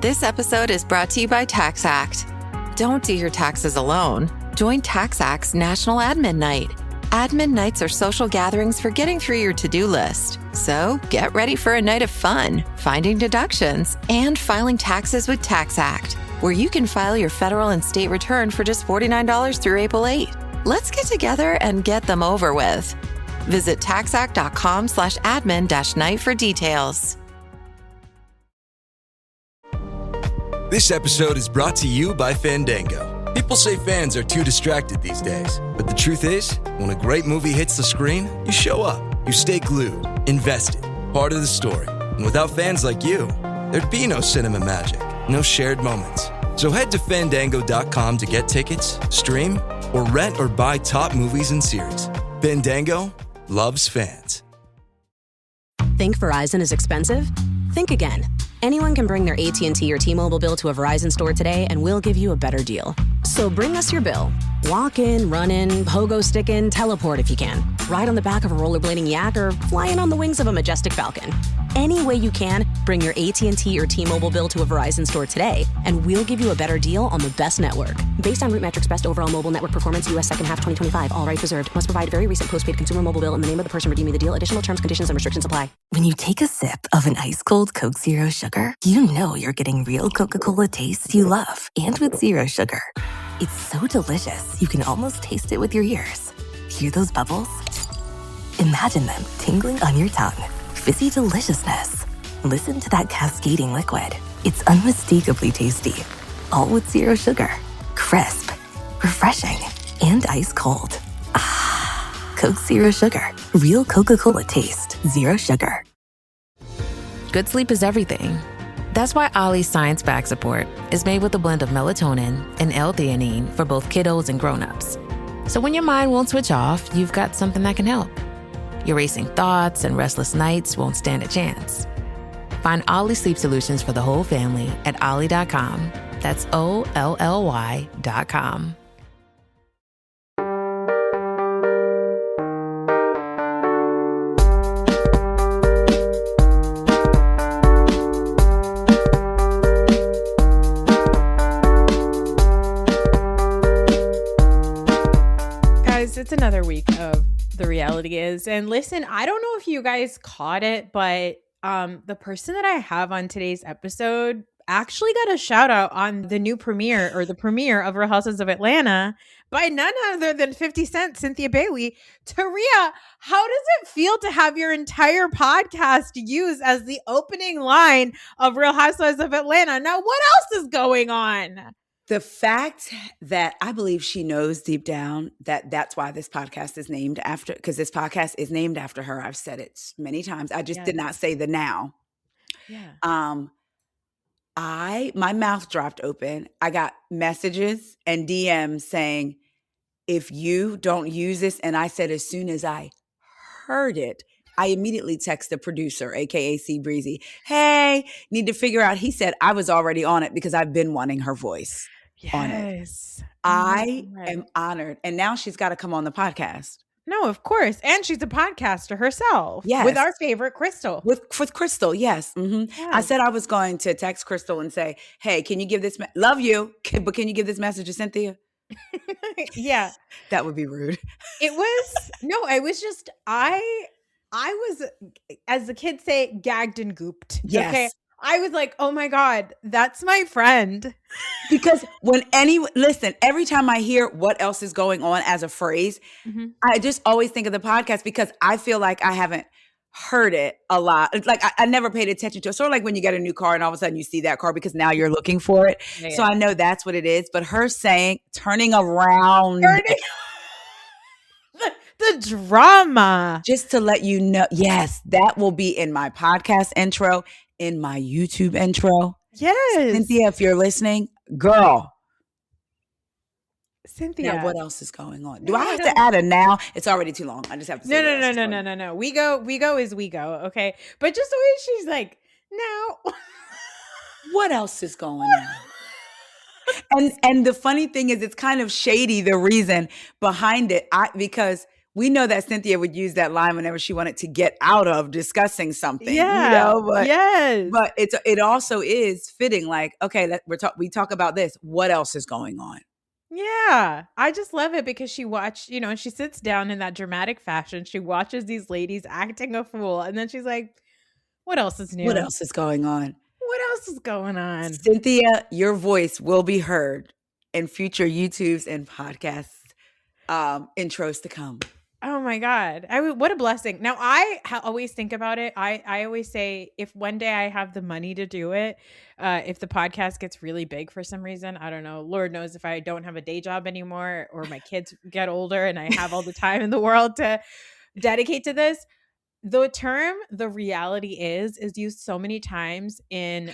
This episode is brought to you by TaxAct. Don't do your taxes alone. Join TaxAct's National Admin Night. Admin nights are social gatherings for getting through your to-do list. So get ready for a night of fun, finding deductions, and filing taxes with TaxAct, where you can file your federal and state return for just $49 through April 8. Let's get together and get them over with. Visit taxact.com/admin-night for details. This episode is brought to you by Fandango. People say fans are too distracted these days, but the truth is, when a great movie hits the screen, you show up, you stay glued, invested, part of the story. And without fans like you, there'd be no cinema magic, no shared moments. So head to Fandango.com to get tickets, stream, or rent or buy top movies and series. Fandango loves fans. Think Verizon is expensive? Think again. Anyone can bring their AT&T or T-Mobile bill to a Verizon store today and we'll give you a better deal. So bring us your bill. Walk in, run in, pogo stick in, teleport if you can. Ride on the back of a rollerblading yak or fly in on the wings of a majestic falcon. Any way you can, bring your AT&T or T-Mobile bill to a Verizon store today and we'll give you a better deal on the best network. Based on Root Metrics Best Overall Mobile Network Performance, U.S. Second Half 2025. All rights reserved. Must provide very recent postpaid consumer mobile bill in the name of the person redeeming the deal. Additional terms, conditions, and restrictions apply. When you take a sip of an ice-cold Coke Zero Sugar, you know you're getting real Coca-Cola taste you love. And with zero sugar. It's so delicious, you can almost taste it with your ears. Hear those bubbles? Imagine them tingling on your tongue. Fizzy deliciousness. Listen to that cascading liquid. It's unmistakably tasty. All with zero sugar. Crisp. Refreshing. And ice cold. Ah. Coke Zero Sugar. Real Coca-Cola taste. Zero sugar. Good sleep is everything. That's why Ollie's Science Back Support is made with a blend of melatonin and L-theanine for both kiddos and grown-ups. So when your mind won't switch off, you've got something that can help. Your racing thoughts and restless nights won't stand a chance. Find Ollie Sleep Solutions for the whole family at ollie.com. That's OLLY.com. It's another week of The Reality Is. And listen, I don't know if you guys caught it, but the person that I have on today's episode actually got a shout out on the new premiere of Real Housewives of Atlanta by none other than 50 Cent, Cynthia Bailey. Taria, how does it feel to have your entire podcast used as the opening line of Real Housewives of Atlanta? Now, what else is going on? The fact that I believe she knows deep down that that's why this podcast is named after, because this podcast is named after her. I've said it many times. I just did not say the now. Yeah. My mouth dropped open. I got messages and DMs saying, if you don't use this, and I said, as soon as I heard it, I immediately text the producer, AKA C Breezy. Hey, need to figure out. He said, I was already on it because I've been wanting her voice. Yes. I am honored. And now she's got to come on the podcast. No, of course. And she's a podcaster herself. Yes. With our favorite Crystal. With Crystal, yes. Mm-hmm. Yes. I said I was going to text Crystal and say, hey, can you give this, love you, but can you give this message to Cynthia? Yeah. That would be rude. It was just, I was, as the kids say, gagged and gooped. Yes. Okay. I was like, oh my God, that's my friend. Because listen, every time I hear what else is going on as a phrase, I just always think of the podcast because I feel like I haven't heard it a lot. It's like I never paid attention to it. Sort of like when you get a new car and all of a sudden you see that car because now you're looking for it. Yeah. So I know that's what it is. But her saying, turning around. The drama. Just to let you know, yes, that will be in my podcast intro, in my YouTube intro. Yes. Cynthia, if you're listening, girl. Cynthia. Now, what else is going on? Do I have to add a now? It's already too long. I just have to say No. We go as we go, okay? But just the way she's like, now. What else is going on? And the funny thing is, it's kind of shady, the reason behind it, because we know that Cynthia would use that line whenever she wanted to get out of discussing something. Yeah. But, yes. But it also is fitting. Like, okay, we talk about this. What else is going on? Yeah, I just love it because she watched, she sits down in that dramatic fashion. She watches these ladies acting a fool. And then she's like, what else is new? What else is going on? What else is going on? Cynthia, your voice will be heard in future YouTubes and podcasts intros to come. Oh my God. What a blessing. Now I always think about it. I always say if one day I have the money to do it, if the podcast gets really big for some reason, I don't know, Lord knows if I don't have a day job anymore or my kids get older and I have all the time in the world to dedicate to this. The term "the reality is" used so many times in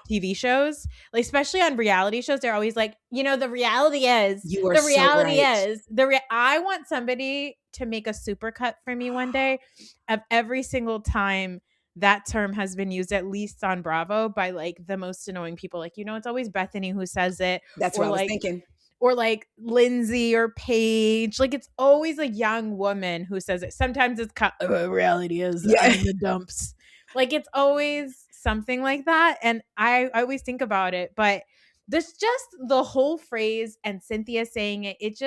TV shows, like especially on reality shows. They're always like, the reality is. You are the reality so right. is I want somebody to make a supercut for me one day of every single time that term has been used, at least on Bravo, by like the most annoying people. Like, it's always Bethany who says it. That's what I was thinking. Or like Lindsay or Paige. Like it's always a young woman who says it. Sometimes it's reality is I'm in the dumps. Like it's always something like that. And I always think about it. But this just the whole phrase and Cynthia saying it, it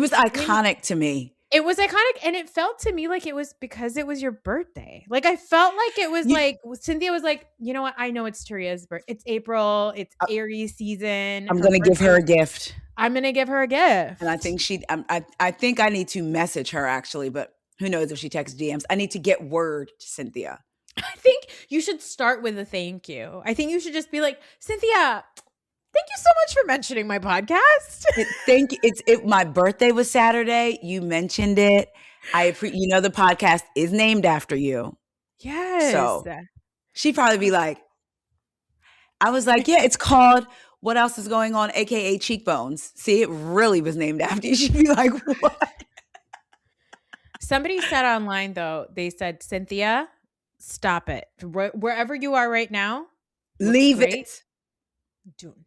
was iconic to me. It was iconic. And it felt to me like it was because it was your birthday. Like I felt like it was like Cynthia was like, you know what? I know it's Taria's birthday. It's April. It's Aries season. I'm going to give her a gift. I'm going to give her a gift. And I think I think I need to message her actually, but who knows if she texts DMs. I need to get word to Cynthia. I think you should start with a thank you. I think you should just be like, Cynthia, thank you so much for mentioning my podcast. Thank you. My birthday was Saturday. You mentioned it. The podcast is named after you. Yes. So she'd probably be like, I was like, yeah, it's called What Else Is Going On, AKA Cheekbones. See, it really was named after you. She'd be like, what? Somebody said online, though, they said, Cynthia, stop it. Wherever you are right now, leave it.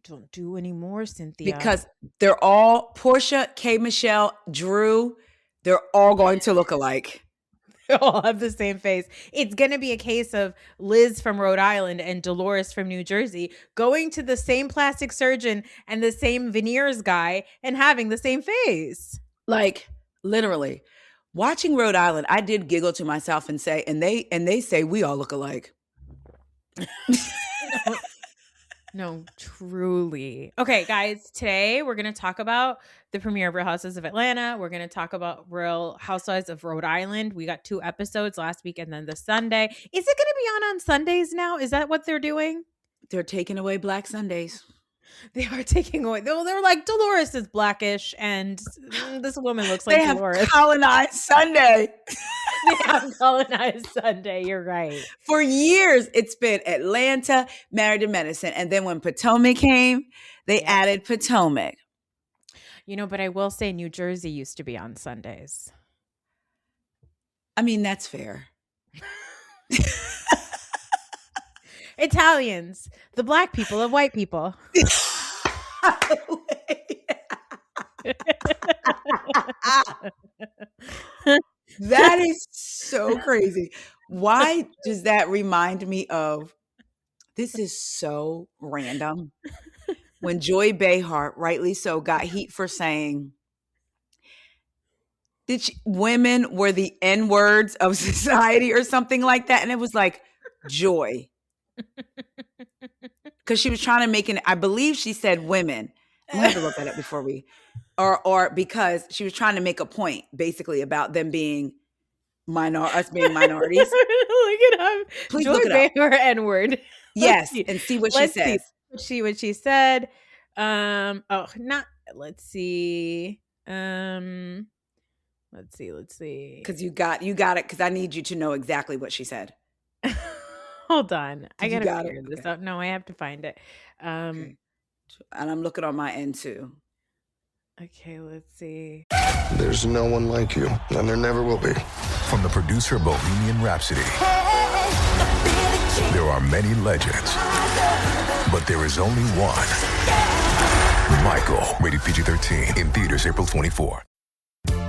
Don't do any more, Cynthia. Because they're all, Portia, K. Michelle, Drew, they're all going to look alike. They all have the same face. It's going to be a case of Liz from Rhode Island and Dolores from New Jersey going to the same plastic surgeon and the same veneers guy and having the same face. Like, literally. Watching Rhode Island, I did giggle to myself and say, and they say we all look alike. No, truly. Okay, guys, today we're going to talk about the premiere of Real Housewives of Atlanta. We're going to talk about Real Housewives of Rhode Island. We got 2 episodes last week and then the Sunday. Is it going to be on Sundays now? Is that what they're doing? They're taking away Black Sundays. They are taking away. They're like, Dolores is Blackish and this woman looks like Dolores. They have colonized Sunday. They have colonized Sunday. You're right. For years, it's been Atlanta, Married to Medicine. And then when Potomac came, they added Potomac. But I will say New Jersey used to be on Sundays. I mean, that's fair. Italians, the Black people of white people. That is so crazy. Why does that remind me of, this is so random, when Joy Behar, rightly so, got heat for saying women were the N-words of society or something like that. And it was like, Joy. Because she was trying to make I believe she said women. I'm going to have to look at it before we, or because she was trying to make a point basically about them being us being minorities. Look it up. Please Joy look it up. Behar N-word. Yes, and see what she says. See what she said. Let's see. Let's see. Because you got it. Because I need you to know exactly what she said. Hold on. I gotta figure this out. No, I have to find it. Okay. And I'm looking on my end too. Okay, let's see. There's no one like you, and there never will be. From the producer of Bohemian Rhapsody, there are many legends, but there is only one. Michael, rated PG-13, in theaters April 24.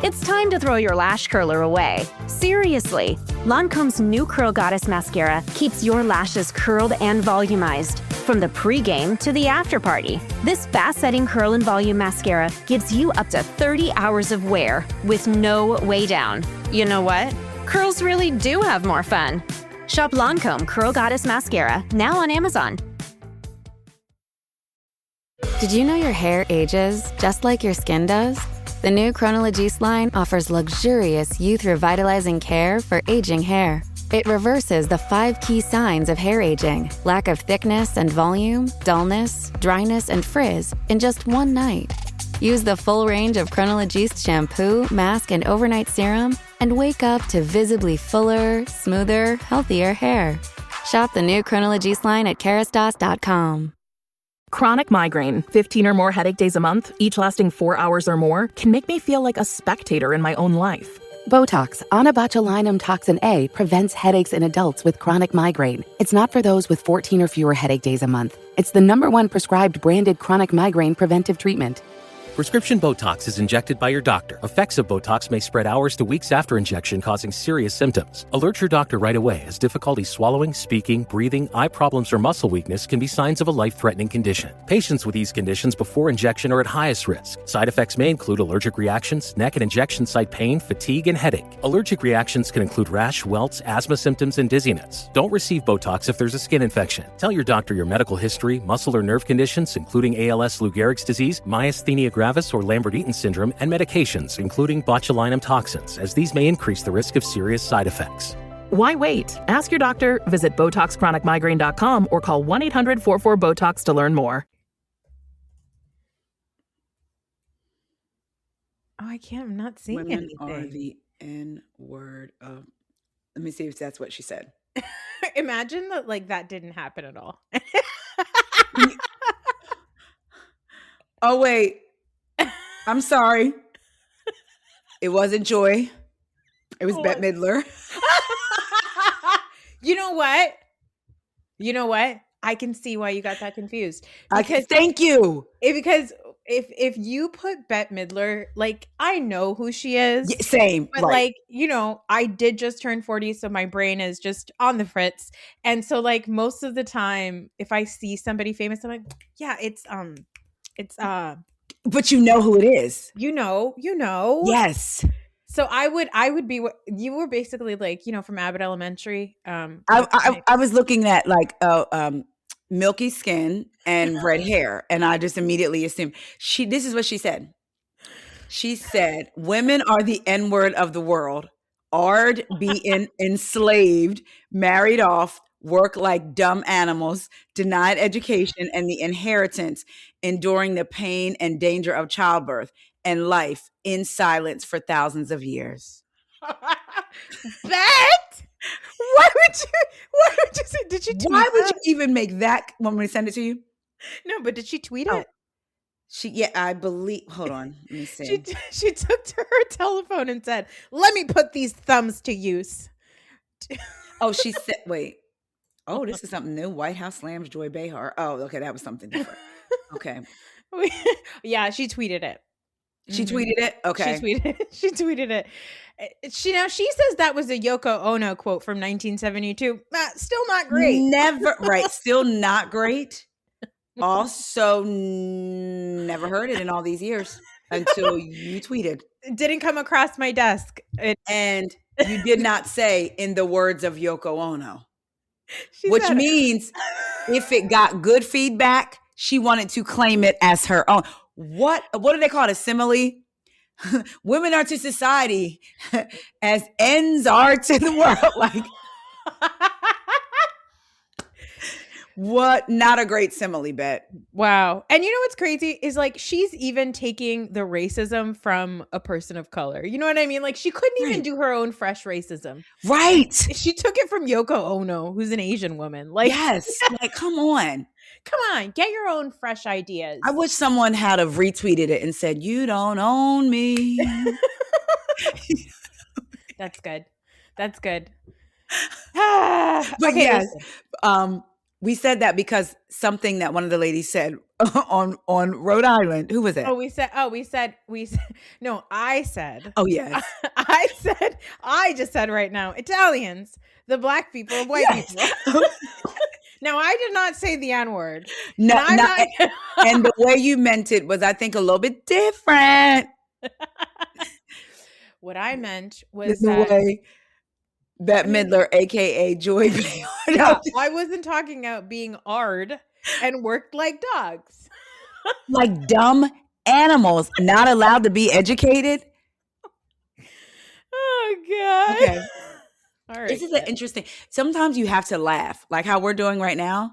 It's time to throw your lash curler away. Seriously, Lancome's new Curl Goddess Mascara keeps your lashes curled and volumized. From the pre-game to the after party, this fast-setting curl and volume mascara gives you up to 30 hours of wear with no way down. You know what? Curls really do have more fun. Shop Lancome Curl Goddess Mascara now on Amazon. Did you know your hair ages just like your skin does? The new Chronologies line offers luxurious youth-revitalizing care for aging hair. It reverses the 5 key signs of hair aging: lack of thickness and volume, dullness, dryness, and frizz in just one night. Use the full range of Chronologies shampoo, mask, and overnight serum and wake up to visibly fuller, smoother, healthier hair. Shop the new Chronologies line at kerastase.com. Chronic migraine, 15 or more headache days a month, each lasting 4 hours or more, can make me feel like a spectator in my own life. Botox, onabotulinum toxin A, prevents headaches in adults with chronic migraine. It's not for those with 14 or fewer headache days a month. It's the #1 prescribed branded chronic migraine preventive treatment. Prescription Botox is injected by your doctor. Effects of Botox may spread hours to weeks after injection, causing serious symptoms. Alert your doctor right away, as difficulty swallowing, speaking, breathing, eye problems, or muscle weakness can be signs of a life-threatening condition. Patients with these conditions before injection are at highest risk. Side effects may include allergic reactions, neck and injection site pain, fatigue, and headache. Allergic reactions can include rash, welts, asthma symptoms, and dizziness. Don't receive Botox if there's a skin infection. Tell your doctor your medical history, muscle or nerve conditions, including ALS, Lou Gehrig's disease, myasthenia gravis, or Lambert-Eaton syndrome, and medications, including botulinum toxins, as these may increase the risk of serious side effects. Why wait? Ask your doctor, visit BotoxChronicMigraine.com, or call 1-800-44-BOTOX to learn more. Oh, I can't. I'm not seeing Women anything. are the N-word of... Let me see if that's what she said. Imagine that, like, that didn't happen at all. Oh, wait. I'm sorry. It wasn't Joy. It was Bette Midler. You know what? You know what? I can see why you got that confused. Because thank you. Because if you put Bette Midler, like, I know who she is. Yeah, same. But right. like, you know, I did just turn 40, so my brain is just on the fritz. And so, like, most of the time, if I see somebody famous, I'm like, yeah, it's but you know who it is. You know. Yes. So I would be what you were basically like, you know, from Abbott Elementary. I was looking at like milky skin and red hair, and I just immediately assumed this is what she said. She said, "Women are the N-word of the world. Ard be enslaved, married off, work like dumb animals, denied education and the inheritance, enduring the pain and danger of childbirth and life in silence for thousands of years." Bet? Why would you say, did she tweet Why would that? you even make that? Want me to send it to you? No, but did she tweet it? I believe, hold on, let me see. She took to her telephone and said, "Let me put these thumbs to use." Oh, she said, wait. Oh, this is something new. White House slams Joy Behar. Oh, okay, that was something different. Okay. Yeah, she tweeted it. She tweeted it? Okay. She tweeted it. She says that was a Yoko Ono quote from 1972. Still not great. Never, right. Still not great. Also, never heard it in all these years until you tweeted. It didn't come across my desk. And you did not say, in the words of Yoko Ono. Which means if it got good feedback, she wanted to claim it as her own. What do they call it? A simile? Women are to society as ends are to the world. Like, what? Not a great simile, Bet. Wow. And you know what's crazy is like she's even taking the racism from a person of color. You know what I mean? Like she couldn't even do her own fresh racism. Right. She took it from Yoko Ono, who's an Asian woman. Like, yes. Like, come on. Come on, get your own fresh ideas. I wish someone had have retweeted it and said, "You don't own me." That's good. That's good. But okay, yes, we said that because something that one of the ladies said on Rhode Island. Who was it? No, I said. Oh, yes. I just said right now, Italians, the black people of white people. Now, I did not say the N-word. No, and the way you meant it was, I think, a little bit different. What I meant was the way Bette Midler, a.k.a. Joy Behar. Yeah, I wasn't talking about being ard and worked like dogs. Like dumb animals, not allowed to be educated. Oh, God. Okay. All right. This is an interesting. Sometimes you have to laugh, like how we're doing right now,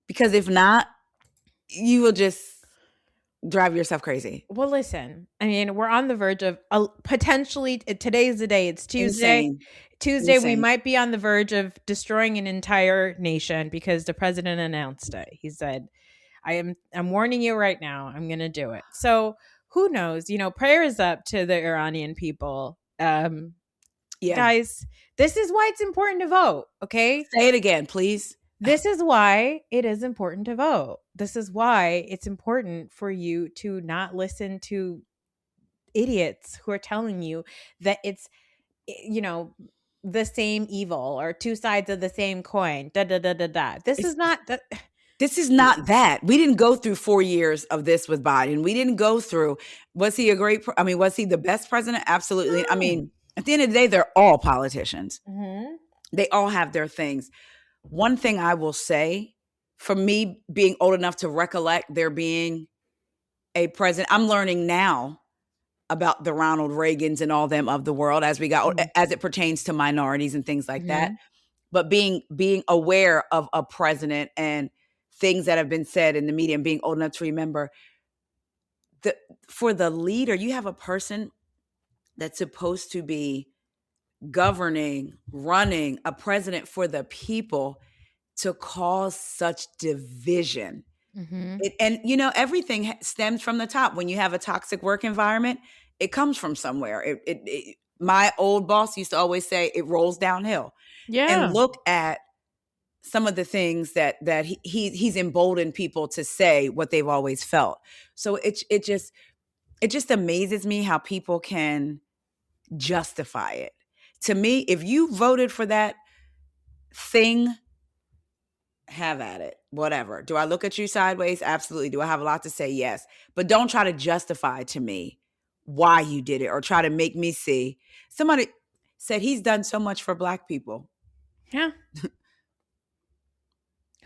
because if not, you will just drive yourself crazy. Well, listen, I mean, we're on the verge of potentially, today's the day, it's Tuesday. Insane. Tuesday, we might be on the verge of destroying an entire nation because the president announced it. He said, I'm warning you right now, I'm going to do it. So who knows, prayers up to the Iranian people. Guys, this is why it's important to vote. Okay. Say it again, please. This is why it is important to vote. This is why it's important for you to not listen to idiots who are telling you that it's, the same evil or two sides of the same coin. This is not that. This is not that. We didn't go through 4 years of this with Biden. We didn't go through. Was he was he the best president? Absolutely. No. I mean, at the end of the day, they're all politicians. Mm-hmm. They all have their things. One thing I will say, for me being old enough to recollect there being a president, I'm learning now about the Ronald Reagans and all them of the world as it pertains to minorities and things like that. But being aware of a president and things that have been said in the media and being old enough to remember, for the leader, you have a person that's supposed to be running a president for the people, to cause such division. Mm-hmm. Everything stems from the top. When you have a toxic work environment, it comes from somewhere. My old boss used to always say it rolls downhill. Yeah. And look at some of the things that he's emboldened people to say what they've always felt. So it just amazes me how people can justify it. To me, if you voted for that thing, have at it. Whatever. Do I look at you sideways? Absolutely. Do I have a lot to say? Yes. But don't try to justify to me why you did it or try to make me see. Somebody said he's done so much for Black people. Yeah.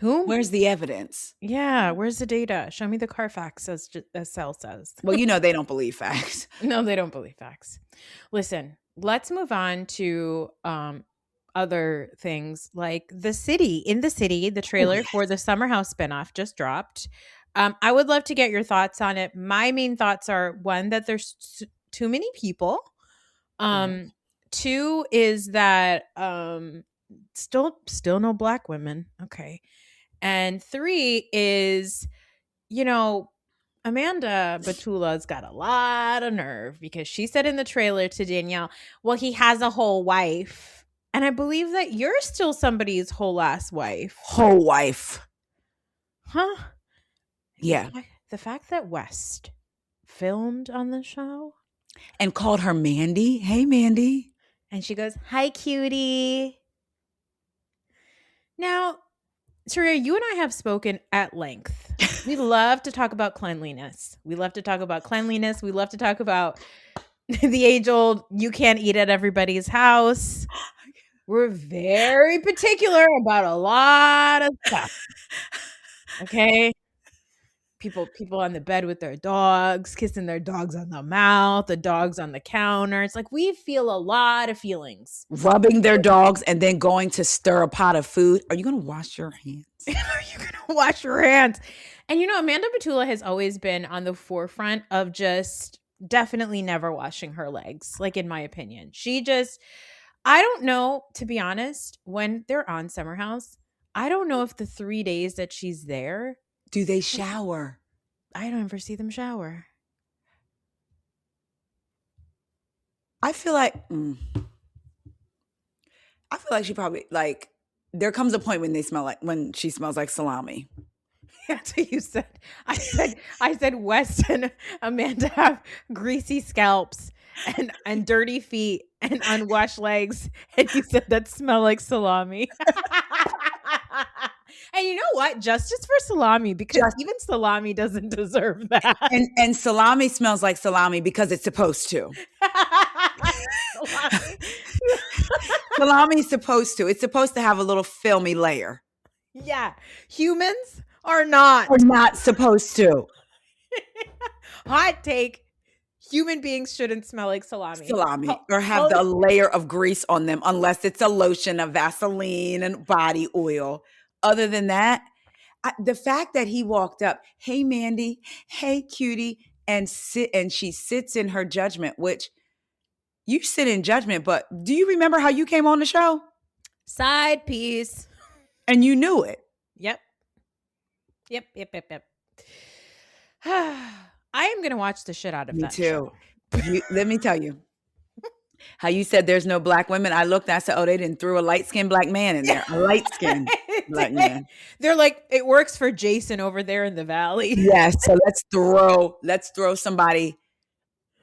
Who? Where's the evidence? Yeah. Where's the data? Show me the Carfax, as Sel says. Well, they don't believe facts. No, they don't believe facts. Listen, let's move on to other things like the city. The trailer for the Summer House spinoff just dropped. I would love to get your thoughts on it. My main thoughts are, one, that there's too many people. Two is that still no Black women. Okay. And three is, Amanda Batula's got a lot of nerve, because she said in the trailer to Danielle, well, he has a whole wife. And I believe that you're still somebody's whole ass wife. Whole wife. Huh? Yeah. The fact that West filmed on the show. And called her Mandy. Hey, Mandy. And she goes, hi, cutie. Now, Taria, you and I have spoken at length. We love to talk about cleanliness. We love to talk about the age-old, you can't eat at everybody's house. We're very particular about a lot of stuff. Okay? People on the bed with their dogs, kissing their dogs on the mouth, the dogs on the counter. It's like we feel a lot of feelings. Rubbing their dogs and then going to stir a pot of food. Are you going to wash your hands? Are you going to wash your hands? And Amanda Batula has always been on the forefront of just definitely never washing her legs, like, in my opinion. I don't know, to be honest, when they're on Summer House, I don't know if the 3 days that she's there, do they shower? I don't ever see them shower. I feel like she probably, there comes a point when she smells like salami. That's what you said. I said Wes and Amanda have greasy scalps and dirty feet and unwashed legs. And you said that smell like salami. And you know what? Justice for salami, because even salami doesn't deserve that. And salami smells like salami because it's supposed to. Salami's supposed to. It's supposed to have a little filmy layer. Yeah. Humans are not. We're not supposed to. Hot take. Human beings shouldn't smell like salami. Or have the layer of grease on them unless it's a lotion, a Vaseline, and body oil. Other than that, the fact that he walked up, hey, Mandy, hey, cutie, and she sits in her judgment, which you sit in judgment, but do you remember how you came on the show? Side piece. And you knew it. Yep. I am going to watch the shit out of that show. Me too. Let me tell you. How you said there's no black women. I looked, I said, oh, they didn't throw a light-skinned black man in there. A light-skinned black man. They're like, it works for Jason over there in the valley. Yes. So let's throw somebody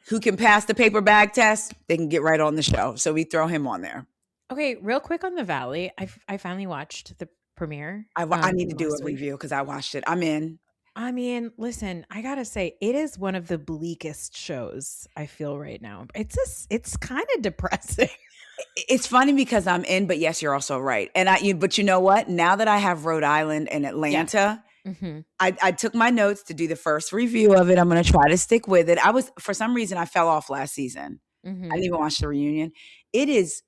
who can pass the paper bag test. They can get right on the show. So we throw him on there. Okay, real quick on the Valley. I finally watched the premiere. I need to do a review because I watched it. I'm in. I mean, listen, I gotta say, it is one of the bleakest shows I feel right now. It's kind of depressing. It's funny because I'm in, but yes, you're also right. And but you know what? Now that I have Rhode Island and Atlanta, I took my notes to do the first review of it. I'm going to try to stick with it. For some reason, I fell off last season. I didn't even watch the reunion. It is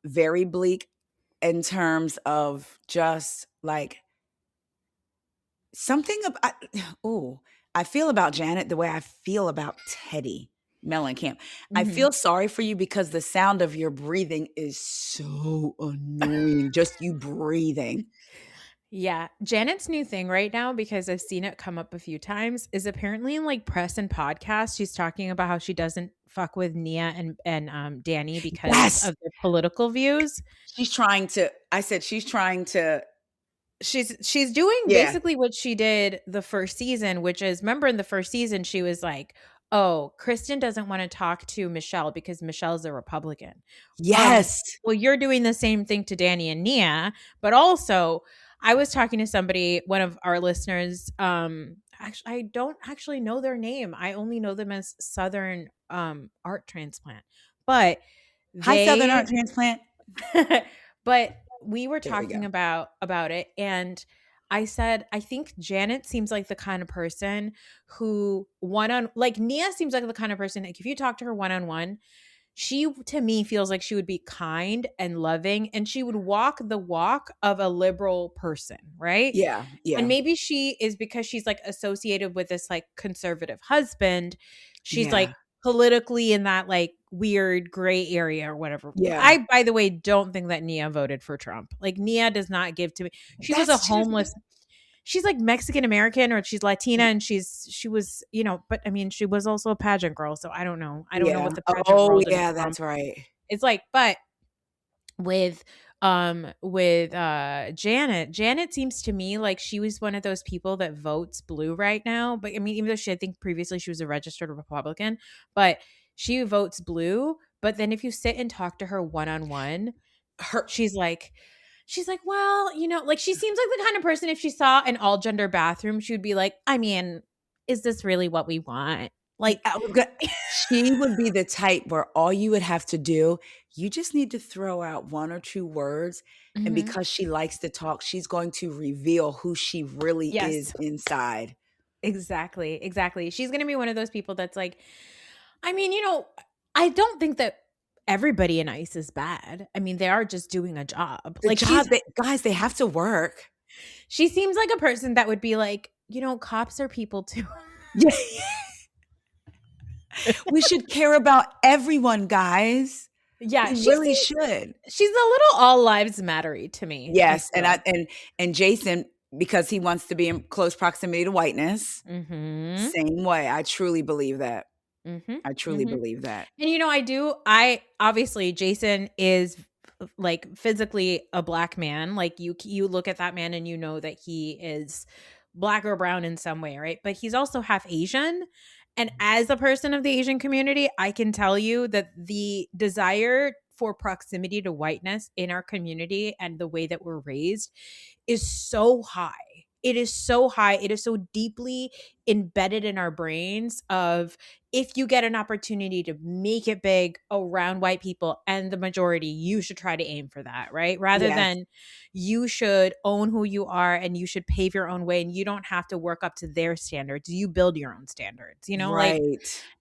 very bleak in terms of just like something about, I feel about Janet the way I feel about Teddy Mellencamp. I feel sorry for you because the sound of your breathing is so annoying. Just you breathing. Yeah. Janet's new thing right now, because I've seen it come up a few times, is apparently in like press and podcasts, she's talking about how she doesn't fuck with Nia and Danny because of their political views. She's trying to She's doing basically what she did the first season, which is, remember in the first season, she was like, oh, Kristen doesn't want to talk to Michelle because Michelle's a Republican. Yes. Well, you're doing the same thing to Danny and Nia, but also I was talking to somebody, one of our listeners, actually, I don't actually know their name. I only know them as Southern Art Transplant, but Hi, Southern Art Transplant. But we were talking about it, and I said, I think Janet seems like the kind of person who Nia seems like the kind of person, like if you talk to her one-on-one, she, to me, feels like she would be kind and loving, and she would walk the walk of a liberal person, right? Yeah. And maybe she is, because she's like associated with this like conservative husband. She's like politically in that like weird gray area or whatever. Yeah. I, by the way, don't think that Nia voted for Trump. Like Nia does not give to me. She was a homeless. She's like Mexican American, or she's Latina, and she was, but I mean, she was also a pageant girl. So I don't know. I don't know what the pageant world is. Yeah, that's right. It's like, but with Janet seems to me like she was one of those people that votes blue right now. But I mean, even though I think previously she was a registered Republican, but she votes blue. But then if you sit and talk to her one-on-one, she's like, well, like she seems like the kind of person, if she saw an all gender bathroom, she would be like, I mean, is this really what we want? Like, she would be the type where all you would have to do, you just need to throw out one or two words. And because she likes to talk, she's going to reveal who she really is inside. Exactly. She's going to be one of those people that's like, I mean, I don't think that everybody in ICE is bad. I mean, they are just doing a job. Guys, they have to work. She seems like a person that would be like, cops are people too. Yeah. We should care about everyone, guys. Yeah, we really should. She's a little all lives mattery to me. Yes, and Jason, because he wants to be in close proximity to whiteness. Same way. I truly believe that. I truly believe that. And I obviously, Jason is like physically a black man. Like you look at that man and you know that he is black or brown in some way, right? But he's also half Asian. And as a person of the Asian community, I can tell you that the desire for proximity to whiteness in our community and the way that we're raised is so high. It is so high. It is so deeply embedded in our brains of if you get an opportunity to make it big around white people and the majority, you should try to aim for that, right? Rather than you should own who you are and you should pave your own way and you don't have to work up to their standards. You build your own standards, Right.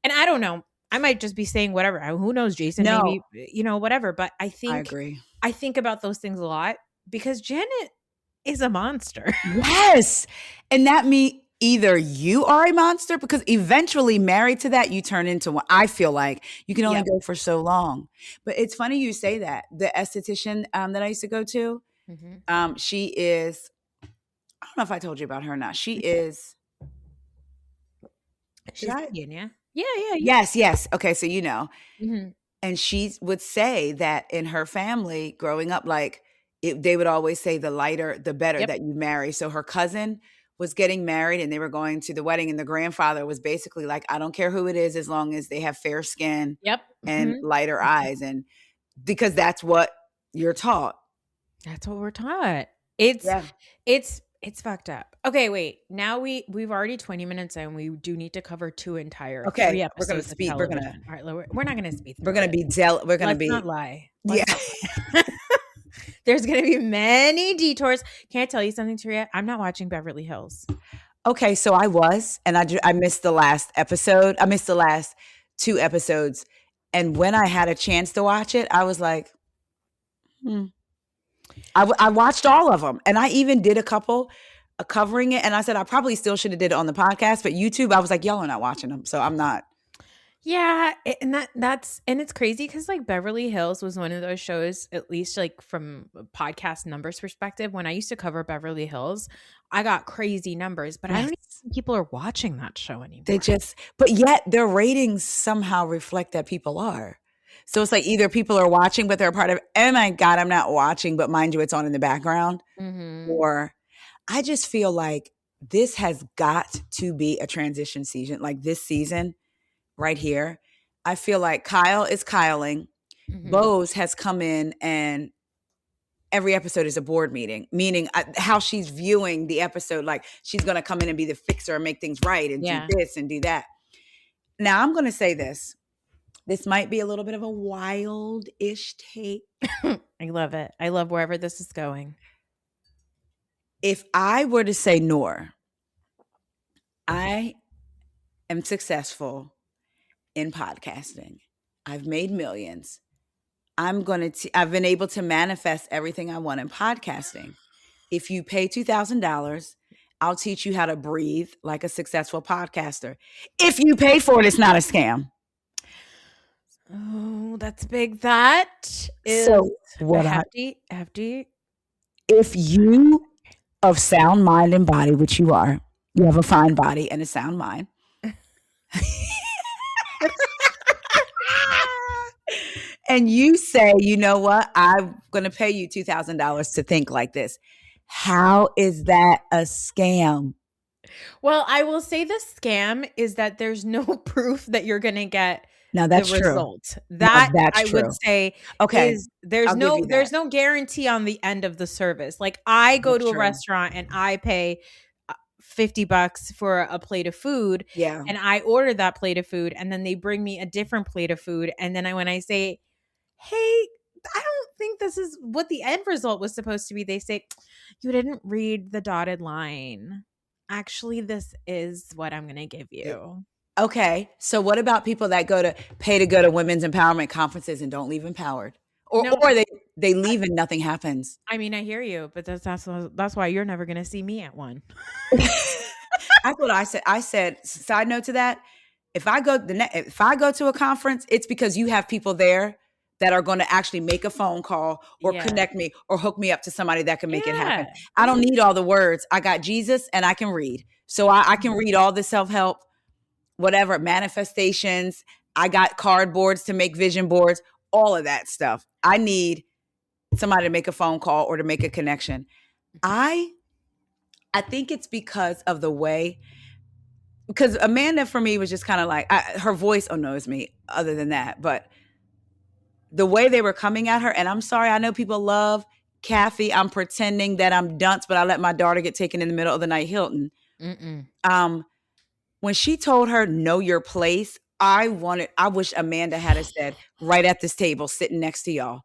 And I don't know. I might just be saying whatever. Who knows, Jason? No. Maybe, whatever. But I agree. I think about those things a lot because Janet is a monster. Yes. And that means either you are a monster because eventually married to that, you turn into one. I feel like you can only go for so long. But it's funny you say that. The esthetician that I used to go to, she is, I don't know if I told you about her or not. She is. She's Indian, yeah? Yeah. Yes. Okay, so you know. Mm-hmm. And she would say that in her family growing up, like they would always say the lighter, the better that you marry. So her cousin was getting married and they were going to the wedding and the grandfather was basically like, I don't care who it is as long as they have fair skin and lighter eyes. And because that's what you're taught. That's what we're taught. It's fucked up. Okay, wait. Now we've already 20 minutes and we do need to cover 3 episodes. We're gonna speed. All right, we're not gonna speed. We're gonna be Let's not lie. There's gonna be many detours. Can I tell you something, Taria? I'm not watching Beverly Hills. Okay, so I was, and I missed the last episode. I missed the last 2 episodes, and when I had a chance to watch it, I was like, I watched all of them, and I even did a couple covering it, and I said I probably still should have did it on the podcast, but YouTube, I was like, y'all are not watching them, so I'm not. Yeah, and that's it's crazy because like Beverly Hills was one of those shows, at least like from a podcast numbers perspective. When I used to cover Beverly Hills, I got crazy numbers, but I don't even think people are watching that show anymore. But yet their ratings somehow reflect that people are. So it's like either people are watching, but they're a part of, oh my God, I'm not watching, but mind you, it's on in the background. Mm-hmm. Or I just feel like this has got to be a transition season. Like this season right here, I feel like Kyle is Kyling. Mm-hmm. Bose has come in and every episode is a board meeting, meaning how she's viewing the episode. Like she's going to come in and be the fixer and make things right and do this and do that. Now I'm going to say this. This might be a little bit of a wild-ish take. I love it. I love wherever this is going. If I were to say, Noor, I am successful in podcasting. I've made millions. I've been able to manifest everything I want in podcasting. If you pay $2,000, I'll teach you how to breathe like a successful podcaster. If you pay for it, it's not a scam. Oh, that's big. That is so what hefty. If you of sound mind and body, which you are, you have a fine body and a sound mind. And you say, you know what? I'm going to pay you $2,000 to think like this. How is that a scam? Well, I will say the scam is that there's no proof that you're going to get now that's the true. Result. That that's I true. would say is there's no guarantee on the end of the service. Like I go to a restaurant and I pay $50 for a plate of food. Yeah. And I order that plate of food and then they bring me a different plate of food. And then when I say, hey, I don't think this is what the end result was supposed to be, they say, you didn't read the dotted line. Actually, this is what I'm going to give you. Okay. So what about people that pay to go to women's empowerment conferences and don't leave empowered? Or they leave and nothing happens. I mean, I hear you, but that's why you're never going to see me at one. That's what I said. I said, side note to that, if I go to a conference, it's because you have people there that are going to actually make a phone call or connect me or hook me up to somebody that can make it happen. I don't need all the words. I got Jesus and I can read. So I can read all the self-help, whatever, manifestations. I got cardboards to make vision boards, all of that stuff. I need somebody to make a phone call or to make a connection. I I think it's because of the way, because Amanda for me was just kind of like, her voice annoys me other than that. But the way they were coming at her, and I'm sorry, I know people love Kathy. I'm pretending that I'm dunce, but I let my daughter get taken in the middle of the night Hilton. When she told her, know your place, I wish Amanda had said, right at this table, sitting next to y'all.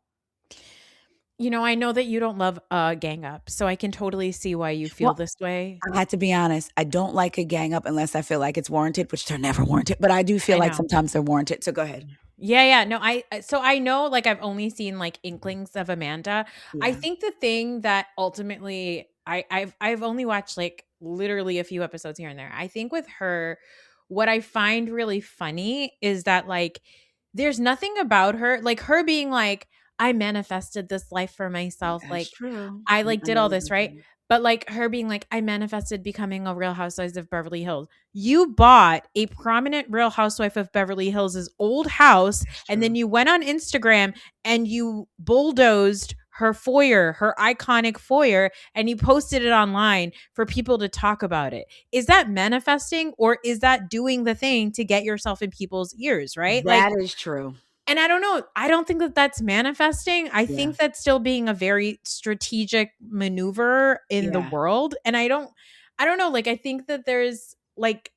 You know, I know that you don't love gang up, so I can totally see why you feel this way. I had to be honest. I don't like a gang up unless I feel like it's warranted, which they're never warranted. But I do feel like sometimes they're warranted. So go ahead. Yeah. No, I know, like, I've only seen like inklings of Amanda. Yeah. I think the thing that ultimately I've only watched like literally a few episodes here and there. I think with her, what I find really funny is that like there's nothing about her, like her being like, I manifested this life for myself. That's like true. I like did all this, right? But like her being like, I manifested becoming a Real Housewives of Beverly Hills. You bought a prominent Real Housewife of Beverly Hills' old house, and then you went on Instagram and you bulldozed her foyer, her iconic foyer, and you posted it online for people to talk about it. Is that manifesting, or is that doing the thing to get yourself in people's ears, right? That is true. And I don't know. I don't think that that's manifesting. I think that's still being a very strategic maneuver in the world. And I don't know. Like, I think that there's like,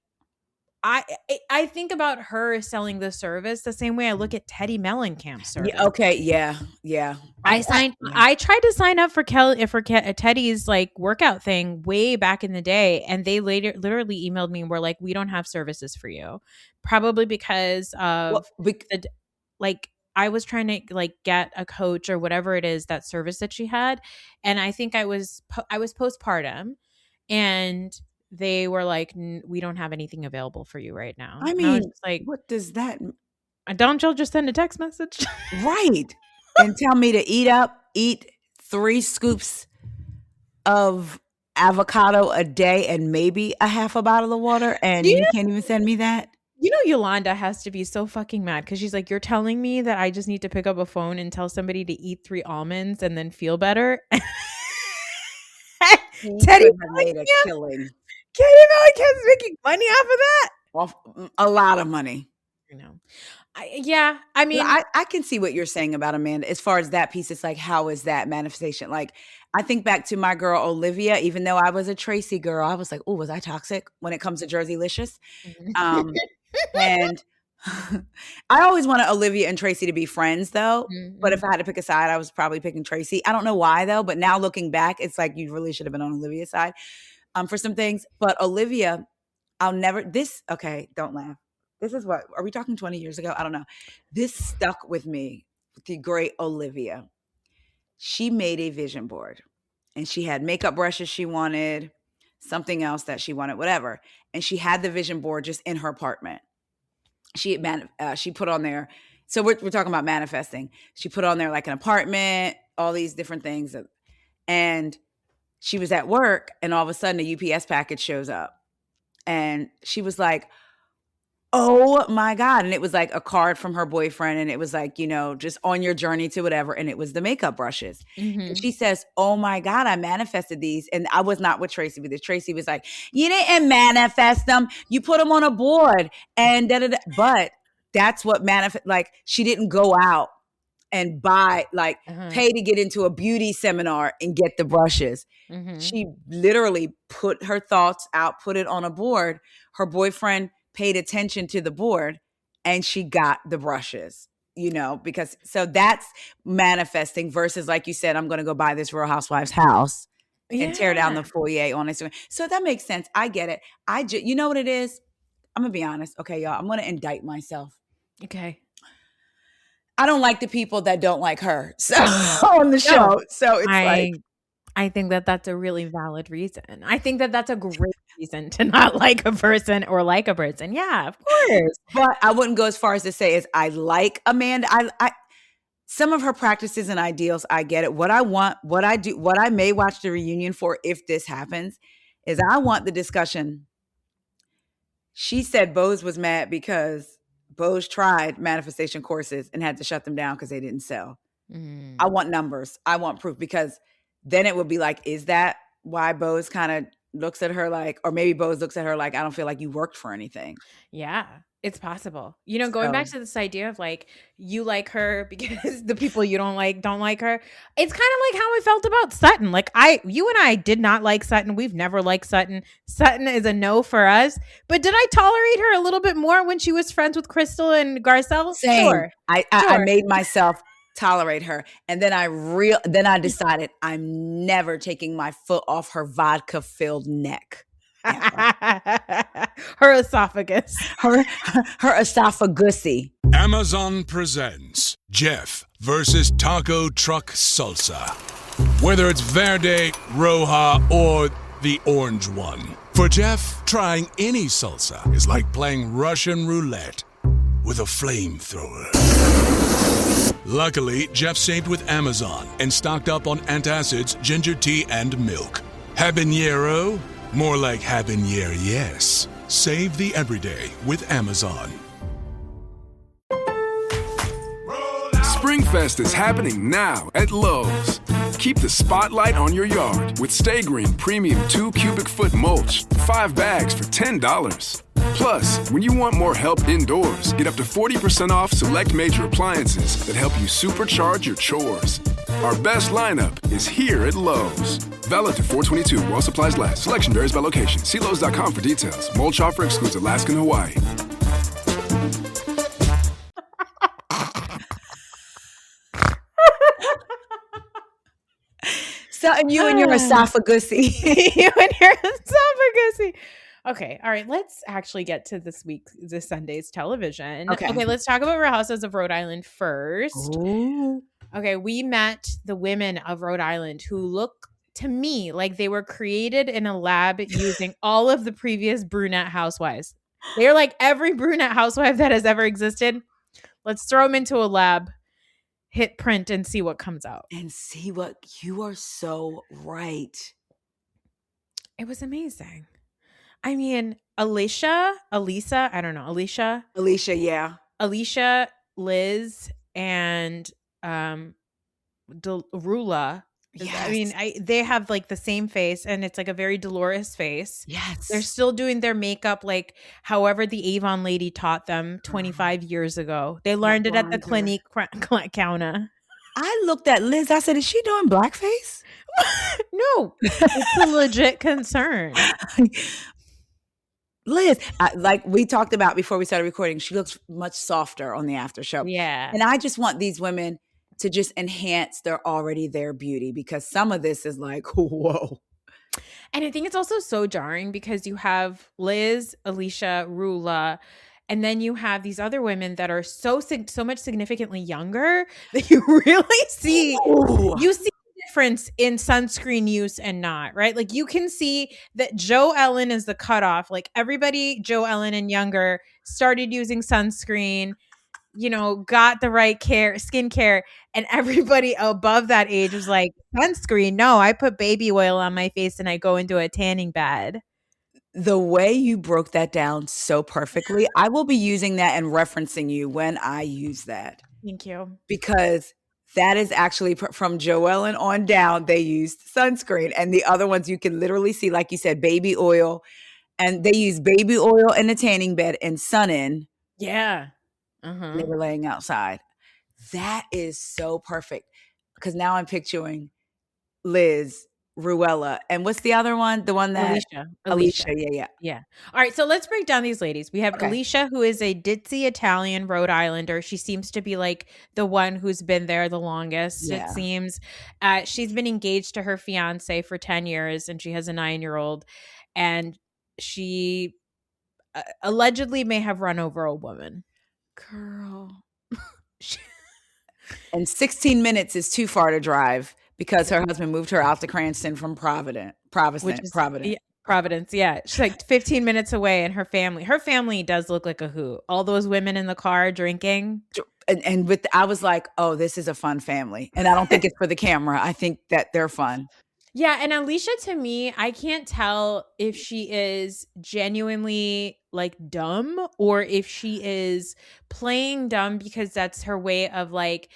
I think about her selling the service the same way I look at Teddy Mellencamp's service. Yeah, okay. Yeah. I tried to sign up for Teddy's like workout thing way back in the day, and they literally emailed me and were like, we don't have services for you. Probably because of like I was trying to like get a coach or whatever it is, that service that she had. And I think I was postpartum, and they were like, we don't have anything available for you right now. I mean, like, what does that mean? Don't y'all just send a text message? Right. And tell me to eat 3 scoops of avocado a day and maybe a half a bottle of water. And you can't even send me that. You know, Yolanda has to be so fucking mad because she's like, you're telling me that I just need to pick up a phone and tell somebody to eat 3 almonds and then feel better? Teddy made a killing. Teddy Mellencamp's making money off of that? A lot of money. You know. I mean, I can see what you're saying about Amanda as far as that piece. It's like, how is that manifestation? Like, I think back to my girl Olivia. Even though I was a Tracy girl, I was like, oh, was I toxic when it comes to Jerseylicious? And I always wanted Olivia and Tracy to be friends, though. Mm-hmm. But if I had to pick a side, I was probably picking Tracy. I don't know why, though. But now looking back, it's like you really should have been on Olivia's side for some things. But Olivia, okay, don't laugh. This is what, are we talking 20 years ago? I don't know. This stuck with me, the great Olivia. She made a vision board, and she had makeup brushes she wanted, something else that she wanted, whatever. And she had the vision board just in her apartment. She put on there. So we're talking about manifesting. She put on there like an apartment, all these different things. And she was at work, and all of a sudden a UPS package shows up. And she was like, oh my God. And it was like a card from her boyfriend. And it was like, you know, just on your journey to whatever. And it was the makeup brushes. Mm-hmm. And she says, oh my God, I manifested these. And I was not with Tracy, because Tracy was like, you didn't manifest them. You put them on a board and da-da-da. But that's what like, she didn't go out and buy, like pay to get into a beauty seminar and get the brushes. Mm-hmm. She literally put her thoughts out, put it on a board. Her boyfriend paid attention to the board, and she got the brushes, you know, because so that's manifesting versus, like you said, I'm going to go buy this Real Housewives house and tear down the foyer on Instagram. So that makes sense. I get it. You know what it is? I'm going to be honest. Okay, y'all, I'm going to indict myself. Okay. I don't like the people that don't like her on the show. So it's I think that that's a really valid reason. I think that that's a great reason to not like a person or like a person. Yeah, of course. But I wouldn't go as far as to say is I like Amanda. I some of her practices and ideals, I get it. What I want, what I do, what I may watch the reunion for if this happens is I want the discussion. She said Bose was mad because Bose tried manifestation courses and had to shut them down because they didn't sell. I want numbers. I want proof, because then it would be like, is that why Bose kind of looks at her like, or maybe Bose looks at her like, I don't feel like you worked for anything. Yeah, it's possible. You know, going So- back to this idea of like, you like her because the people you don't like her. It's kind of like how I felt about Sutton. Like you and I did not like Sutton. We've never liked Sutton. Sutton is a no for us. But did I tolerate her a little bit more when she was friends with Crystal and Garcelle? Same. Sure. I made myself tolerate her. And then I decided I'm never taking my foot off her vodka-filled neck. Her esophagus. Her esophagusy. Amazon presents Jeff versus Taco Truck Salsa. Whether it's Verde, Roja, or the orange one. For Jeff, trying any salsa is like playing Russian roulette with a flamethrower. Luckily, Jeff saved with Amazon and stocked up on antacids, ginger tea, and milk. Habanero? More like habanero, yes. Save the everyday with Amazon. Springfest is happening now at Lowe's. Keep the spotlight on your yard with Stay Green Premium 2 cubic foot mulch, 5 bags for $10. Plus, when you want more help indoors, get up to 40% off select major appliances that help you supercharge your chores. Our best lineup is here at Lowe's. Valid to 4/22 while supplies last. Selection varies by location. See Lowe's.com for details. Mulch offer excludes Alaska and Hawaii. So, and you and your esophagusy. You and your esophagusy. Okay, all right. Let's actually get to this Sunday's television. Okay, let's talk about Real Housewives of Rhode Island first. Ooh. Okay, we met the women of Rhode Island who look to me like they were created in a lab using all of the previous brunette housewives. They're like every brunette housewife that has ever existed. Let's throw them into a lab, hit print, and see what comes out. And see what you are so right. It was amazing. I mean, Alicia, yeah. Alicia, Liz, and Rula. Yes. I mean, they have like the same face, and it's like a very Dolores face. Yes. They're still doing their makeup like however the Avon lady taught them 25 years ago. They learned it at the Clinique counter. I looked at Liz. I said, is she doing blackface? No, it's a legit concern. Liz, like we talked about before we started recording, she looks much softer on the after show. Yeah. And I just want these women to just enhance their already there beauty, because some of this is like, whoa. And I think it's also so jarring because you have Liz, Alicia, Rula, and then you have these other women that are so much significantly younger that you really see. Ooh. You see difference in sunscreen use and not, right? Like you can see that Joe Ellen is the cutoff. Like everybody, Joe Ellen and younger, started using sunscreen, you know, got the right skin care, and everybody above that age was like, sunscreen? No, I put baby oil on my face and I go into a tanning bed. The way you broke that down so perfectly, I will be using that and referencing you when I use that. Thank you. Because that is actually from Joellen on down, they used sunscreen. And the other ones you can literally see, like you said, baby oil. And they use baby oil in the tanning bed and sun in. Yeah. They were laying outside. That is so perfect. Because now I'm picturing Liz, Ruella, and what's the other one? The one that Alicia. Yeah. All right, so let's break down these ladies. We have Alicia, who is a ditzy Italian Rhode Islander. She seems to be like the one who's been there the longest, it seems. She's been engaged to her fiance for 10 years, and she has a 9-year-old. And she allegedly may have run over a woman. Girl. And 16 minutes is too far to drive, because her husband moved her out to Cranston from Providence. Yeah. She's like 15 minutes away, and her family does look like a hoot. All those women in the car drinking. And I was like, oh, this is a fun family. And I don't think it's for the camera. I think that they're fun. Yeah. And Alicia, to me, I can't tell if she is genuinely like dumb or if she is playing dumb because that's her way of like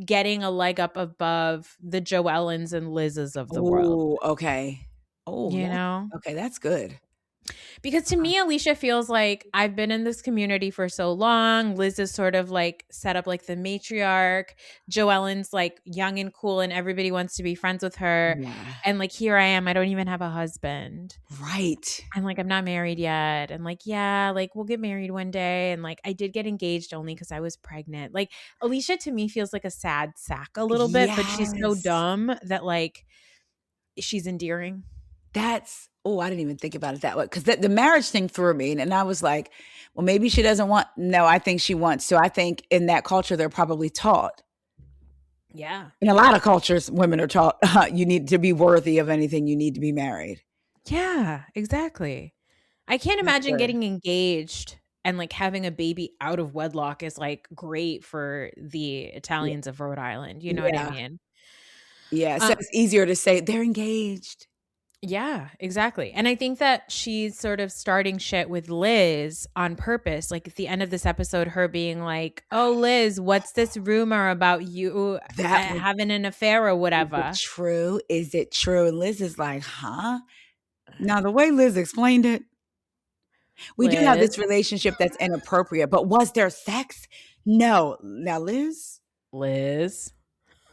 getting a leg up above the Joellens and Liz's of the world. Okay. Oh, you yeah. know? Okay, that's good. Because to me, Alicia feels like I've been in this community for so long. Liz is sort of like set up like the matriarch. Joellen's like young and cool and everybody wants to be friends with her. Yeah. And like here I am, I don't even have a husband. Right. I'm like, I'm not married yet. And like, yeah, like we'll get married one day. And like I did get engaged only because I was pregnant. Like Alicia to me feels like a sad sack a little bit, but she's so Yes. dumb that like she's endearing. I didn't even think about it that way. Because the marriage thing threw me. And I was like, well, maybe she doesn't want. No, I think she wants. So I think in that culture, they're probably taught. Yeah. In a lot of cultures, women are taught you need to be worthy of anything. You need to be married. Yeah, exactly. I can't imagine getting engaged and like having a baby out of wedlock is like great for the Italians of Rhode Island. You know what I mean? Yeah. So it's easier to say they're engaged. Yeah, exactly. And I think that she's sort of starting shit with Liz on purpose. Like at the end of this episode, her being like, oh, Liz, what's this rumor about you having an affair or whatever? Is it true? Is it true? And Liz is like, huh? Now, the way Liz explained it, we do have this relationship that's inappropriate, but was there sex? No. Now, Liz.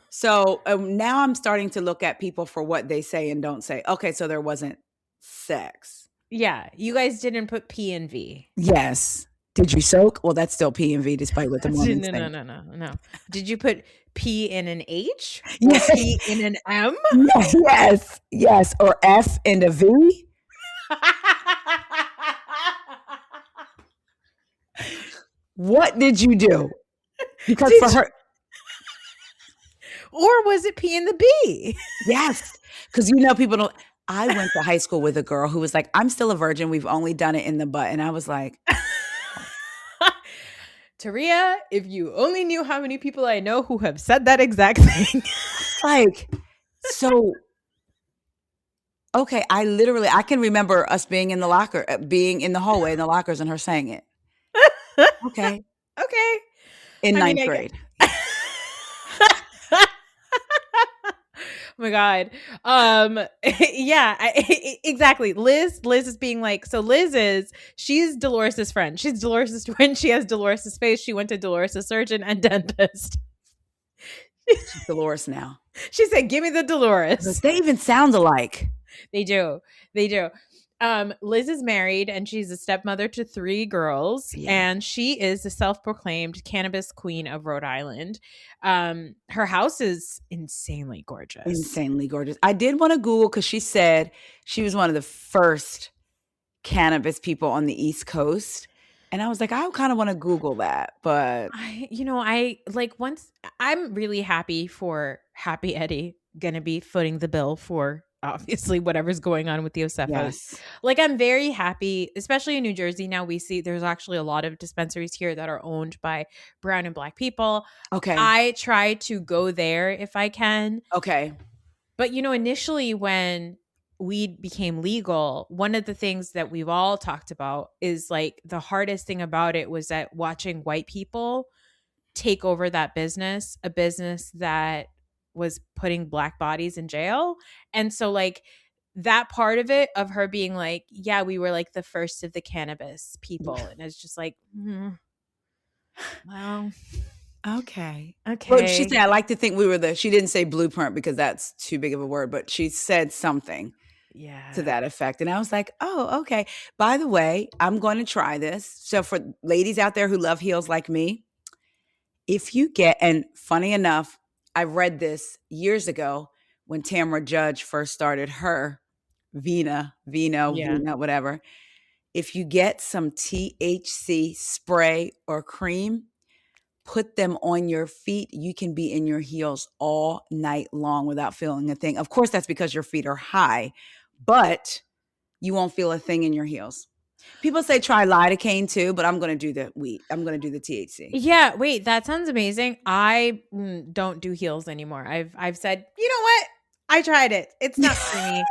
So now I'm starting to look at people for what they say and don't say. Okay, so there wasn't sex. Yeah, you guys didn't put P and V. Yes. Did you soak? Well, that's still P and V, despite what the Mormons say. No. Did you put P in an H? Yes. Or P in an M? Yes. Or F in a V? What did you do? Because for her... Or was it P in the B? Yes. Because people don't... I went to high school with a girl who was like, I'm still a virgin. We've only done it in the butt. And I was like... Taria, if you only knew how many people I know who have said that exact thing. Okay, I can remember us being in the locker, being in the hallway in the lockers and her saying it. Okay. In ninth grade. Oh my God. Exactly. Liz is being like, so she's Dolores' friend. She's Dolores' twin. She has Dolores' face. She went to Dolores' surgeon and dentist. She's Dolores now. She said, give me the Dolores. They even sound alike. They do. Liz is married and she's a stepmother to 3 girls, and she is the self-proclaimed cannabis queen of Rhode Island. Her house is insanely gorgeous. I did want to Google because she said she was one of the first cannabis people on the East Coast. And I was like, I kind of want to Google that, but I'm really happy for Happy Eddie gonna be footing the bill for obviously whatever's going on with the Osefos. Yes. Like I'm very happy, especially in New Jersey now. We see there's actually a lot of dispensaries here that are owned by brown and black people. Okay. I try to go there if I can. Okay. But initially when weed became legal, one of the things that we've all talked about is like the hardest thing about it was that watching white people take over that business, a business that was putting black bodies in jail. And so like that part of it, of her being like, yeah, we were like the first of the cannabis people. And it's just like, well, okay. Well, she said, I like to think we were she didn't say blueprint because that's too big of a word, but she said something to that effect. And I was like, oh, okay. By the way, I'm going to try this. So for ladies out there who love heels like me, if you get, and funny enough, I read this years ago when Tamra Judge first started her Vina, whatever. If you get some THC spray or cream, put them on your feet. You can be in your heels all night long without feeling a thing. Of course, that's because your feet are high, but you won't feel a thing in your heels. People say try lidocaine too, but I'm going to do the weed. I'm going to do the THC. Yeah, wait, that sounds amazing. I don't do heels anymore. I've said, you know what? I tried it. It's not for me.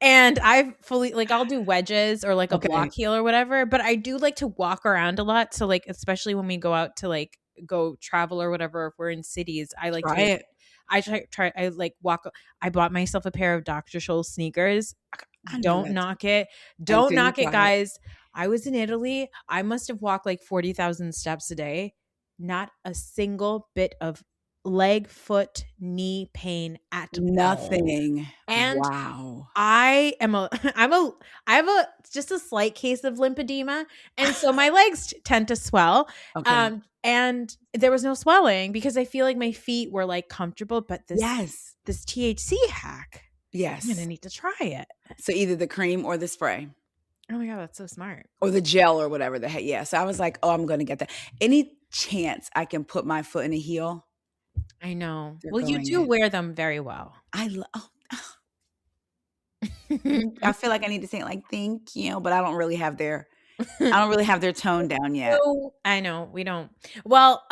And I've fully I'll do wedges or like a block heel or whatever, but I do like to walk around a lot. So like, especially when we go out to go travel or whatever, if we're in cities, I like I like walk. I bought myself a pair of Dr. Scholl sneakers. Don't knock it. Don't knock it, guys. I was in Italy. I must have walked like 40,000 steps a day. Not a single bit of leg, foot, knee pain at Nothing. all. And wow. I have just a slight case of lymphedema. And so my legs tend to swell. Okay. And there was no swelling because I feel like my feet were like comfortable. But this THC hack. Yes. I'm going to need to try it. So either the cream or the spray. Oh my God, that's so smart. Or the gel or whatever the heck. Yeah. So I was like, oh, I'm going to get that. Any chance I can put my foot in a heel? I know. Well, you do wear them very well. I feel like I need to say like, thank you, but I don't really have their tone down yet. No, I know. We don't. Well,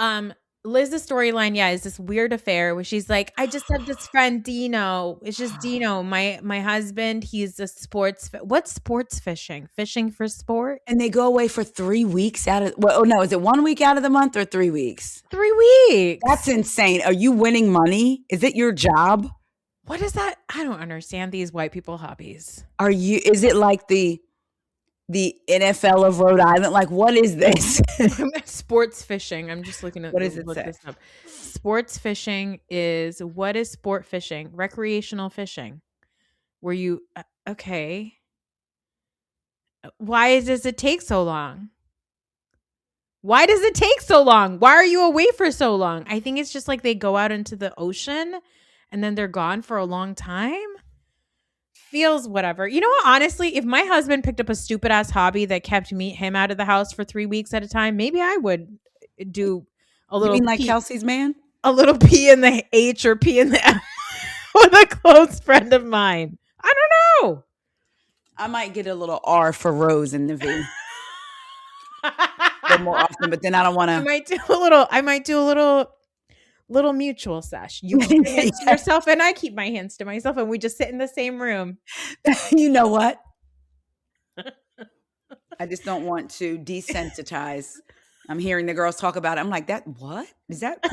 Liz's storyline, is this weird affair where she's like, I just have this friend, Dino. It's just Dino, my husband. He's a what's sports fishing? Fishing for sport? And they go away for 3 weeks out of, is it 1 week out of the month or 3 weeks? 3 weeks. That's insane. Are you winning money? Is it your job? What is that? I don't understand these white people hobbies. Is it like the NFL of Rhode Island? Like, what is this? Sports fishing. I'm just looking at what does it say? This up. Sports fishing is what is sport fishing? Recreational fishing. Where you okay. Why does it take so long? Why does it take so long? Why are you away for so long? I think it's just like they go out into the ocean and then they're gone for a long time. Feels whatever. You know what? Honestly, if my husband picked up a stupid ass hobby that kept him out of the house for 3 weeks at a time, maybe I would do a little. You mean like Kelsey's man? A little P in the H or P in the F with a close friend of mine. I don't know. I might get a little R for Rose in the V. A little more often, but then I don't want to. I might do a little mutual sesh. You keep your hands to yourself and I keep my hands to myself and we just sit in the same room. You know what? I just don't want to desensitize. I'm hearing the girls talk about it. I'm like, that what? Is that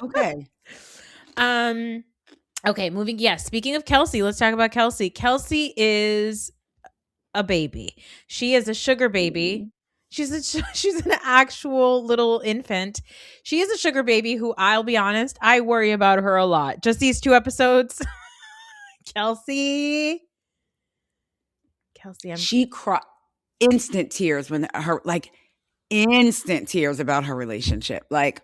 okay? Okay, moving. Yeah, speaking of Kelsey, let's talk about Kelsey. Kelsey is a baby. She is a sugar baby. She's an actual little infant. She is a sugar baby who, I'll be honest, I worry about her a lot. Just these 2 episodes. Kelsey, she cried instant tears instant tears about her relationship. Like,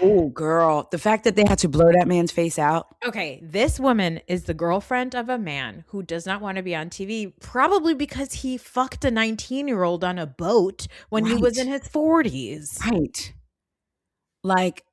oh girl, the fact that they had to blow that man's face out. Okay, this woman is the girlfriend of a man who does not want to be on TV, probably because he fucked a 19-year-old on a boat when he was in his 40s. Right. Like,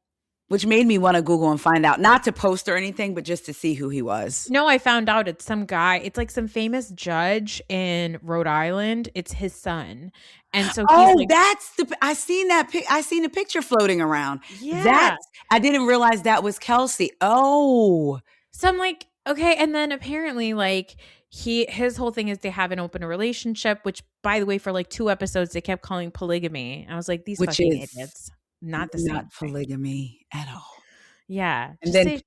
which made me want to Google and find out, not to post or anything, but just to see who he was. No, I found out it's some guy. It's like some famous judge in Rhode Island. It's his son. And so I seen a picture floating around. Yeah. I didn't realize that was Kelsey. Oh. So I'm like, okay. And then apparently like his whole thing is they have an open relationship, which by the way, for like 2 episodes, they kept calling polygamy. I was like, these fucking idiots. Not the same. Not polygamy at all. Yeah. And then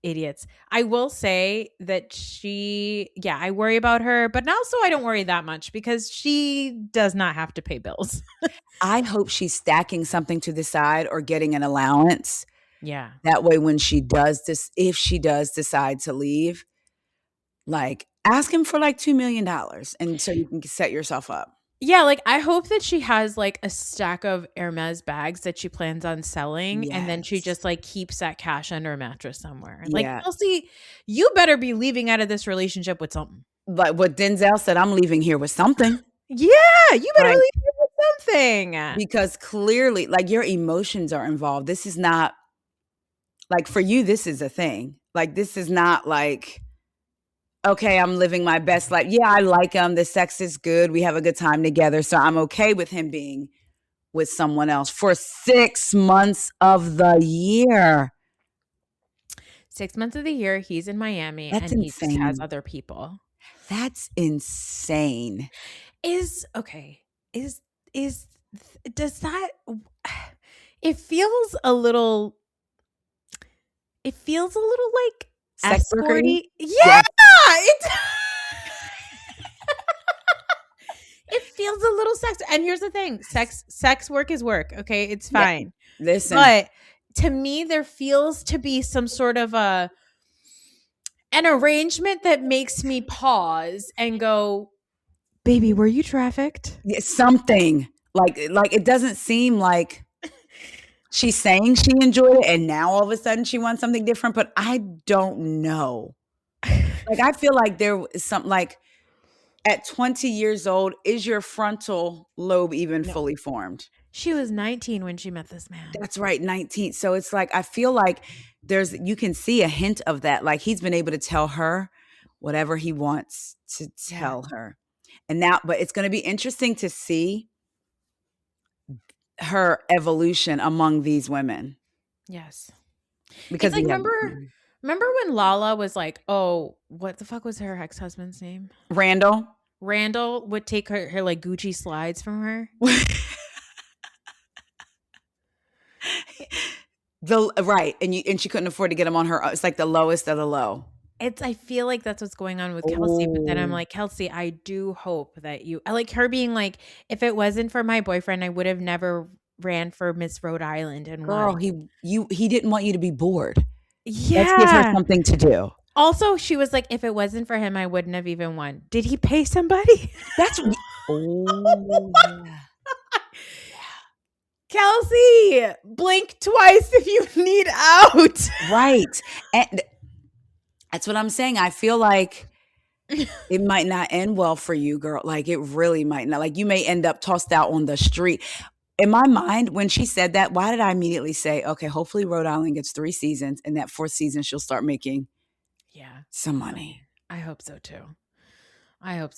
idiots. I will say that I worry about her, but also I don't worry that much because she does not have to pay bills. I hope she's stacking something to the side or getting an allowance. Yeah. That way when she does this, if she does decide to leave, like ask him for like $2 million and so you can set yourself up. Yeah, like I hope that she has like a stack of Hermes bags that she plans on selling and then she just like keeps that cash under a mattress somewhere. Like, Kelsey, you better be leaving out of this relationship with something. Like what Denzel said, I'm leaving here with something. Yeah, you better leave here with something. Because clearly, like your emotions are involved. This is not like for you, this is a thing. Like this is not like, okay, I'm living my best life. Yeah, I like him. The sex is good. We have a good time together. So I'm okay with him being with someone else for 6 months of the year. 6 months of the year, he's in Miami That's and insane. He just has other people. That's insane. Does that It feels a little like Sex worker-y? escorty. Yeah. It feels a little sex. And here's the thing. Sex work is work. Okay. It's fine. Yeah. Listen. But to me, there feels to be some sort of an arrangement that makes me pause and go, baby, were you trafficked? Yeah, something like it doesn't seem like she's saying she enjoyed it and now all of a sudden she wants something different, but I don't know. Like, I feel like there is something like at 20 years old, is your frontal lobe even fully formed? She was 19 when she met this man. That's right, 19. So it's like, I feel like you can see a hint of that. Like, he's been able to tell her whatever he wants to tell her. And now, but it's going to be interesting to see her evolution among these women. Yes. Because like, remember when Lala was like, oh, what the fuck was her ex-husband's name? Randall would take her like Gucci slides from her. Right. And she couldn't afford to get them on her. It's like the lowest of the low. I feel like that's what's going on with Kelsey, but then I'm like, Kelsey, I do hope that I like her being like, if it wasn't for my boyfriend, I would have never ran for Miss Rhode Island and girl, won. he didn't want you to be bored. Yeah. Let's give her something to do. Also, she was like, if it wasn't for him, I wouldn't have even won. Did he pay somebody? That's Kelsey, blink twice if you need out. Right. And that's what I'm saying. I feel like it might not end well for you, girl. Like, it really might not. Like, you may end up tossed out on the street. In my mind, when she said that, why did I immediately say, okay, hopefully Rhode Island gets 3 seasons, and that 4th season she'll start making some money. I hope so too. I hope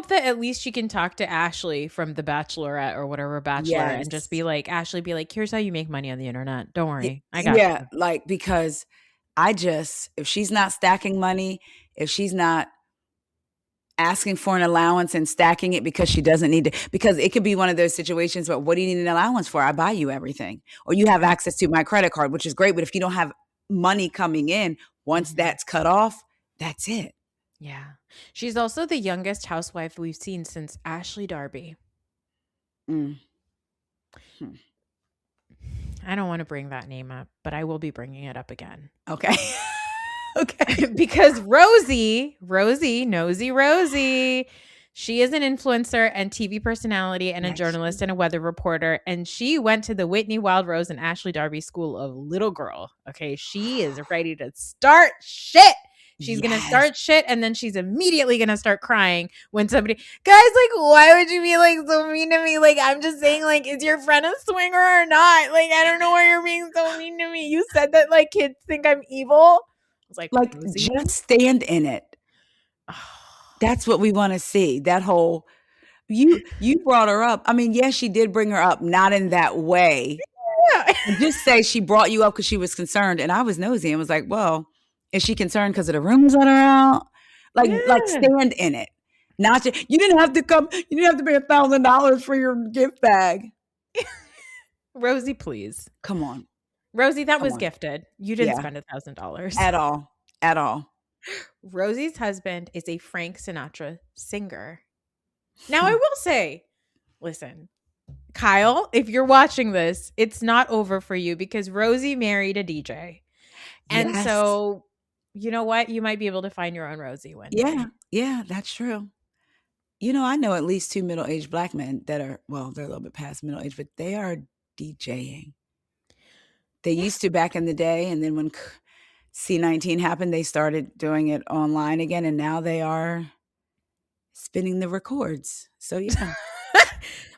that at least she can talk to Ashley from The Bachelorette or whatever Bachelor and just be like, Ashley, be like, here's how you make money on the internet. Don't worry. I got you. Like, because if she's not stacking money, if she's not asking for an allowance and stacking it because she doesn't need to, because it could be one of those situations, but what do you need an allowance for? I buy you everything. Or you have access to my credit card, which is great. But if you don't have money coming in, once that's cut off, that's it. Yeah. She's also the youngest housewife we've seen since Ashley Darby. I don't want to bring that name up, but I will be bringing it up again. Okay. Okay. Because Nosy Rosie, she is an influencer and TV personality and a journalist and a weather reporter. And she went to the Whitney Wild Rose and Ashley Darby School of Little Girl. Okay. She is ready to start shit. She's going to start shit, and then she's immediately going to start crying when somebody, guys, like, why would you be like so mean to me? Like, I'm just saying, like, is your friend a swinger or not? Like, I don't know why you're being so mean to me. You said that, like, kids think I'm evil. I was like just stand in it. That's what we want to see. That whole, you brought her up. I mean, yes, she did bring her up, not in that way. Yeah. Just say she brought you up because she was concerned. And I was nosy and was like, well, is she concerned because of the rumors that are out? Like stand in it. Not you didn't have to come. You didn't have to pay $1,000 for your gift bag. Rosie, please. Come on. Rosie, that was gifted. You didn't spend $1,000. At all. Rosie's husband is a Frank Sinatra singer. Now, I will say, listen, Kyle, if you're watching this, it's not over for you because Rosie married a DJ. And so, you know what? You might be able to find your own Rosie one day. Yeah, that's true. You know, I know at least 2 middle-aged black men that are, well, they're a little bit past middle age, but they are DJing. They used to back in the day, and then when C-19 happened, they started doing it online again, and now they are spinning the records. So, yeah.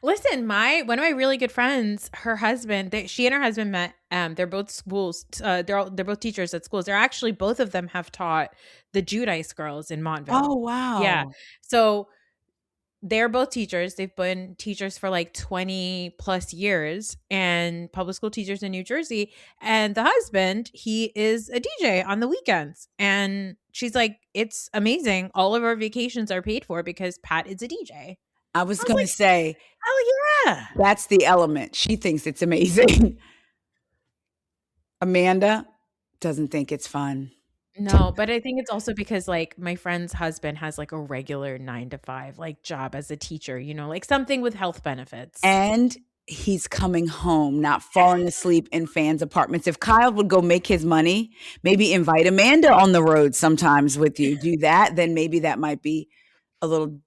Listen, one of my really good friends, her husband, she and her husband met. They're both schools. They're both teachers at schools. They're actually, both of them have taught the Judice girls in Montville. Oh, wow. Yeah. So they're both teachers. They've been teachers for like 20 plus years and public school teachers in New Jersey. And the husband, he is a DJ on the weekends. And she's like, it's amazing. All of our vacations are paid for because Pat is a DJ. I was going to say, hell yeah. That's the element. She thinks it's amazing. Amanda doesn't think it's fun. No, but I think it's also because like my friend's husband has like a regular 9 to 5 like job as a teacher, you know, like something with health benefits. And he's coming home, not falling asleep in fans' apartments. If Kyle would go make his money, maybe invite Amanda on the road sometimes with you. Do that, then maybe that might be a little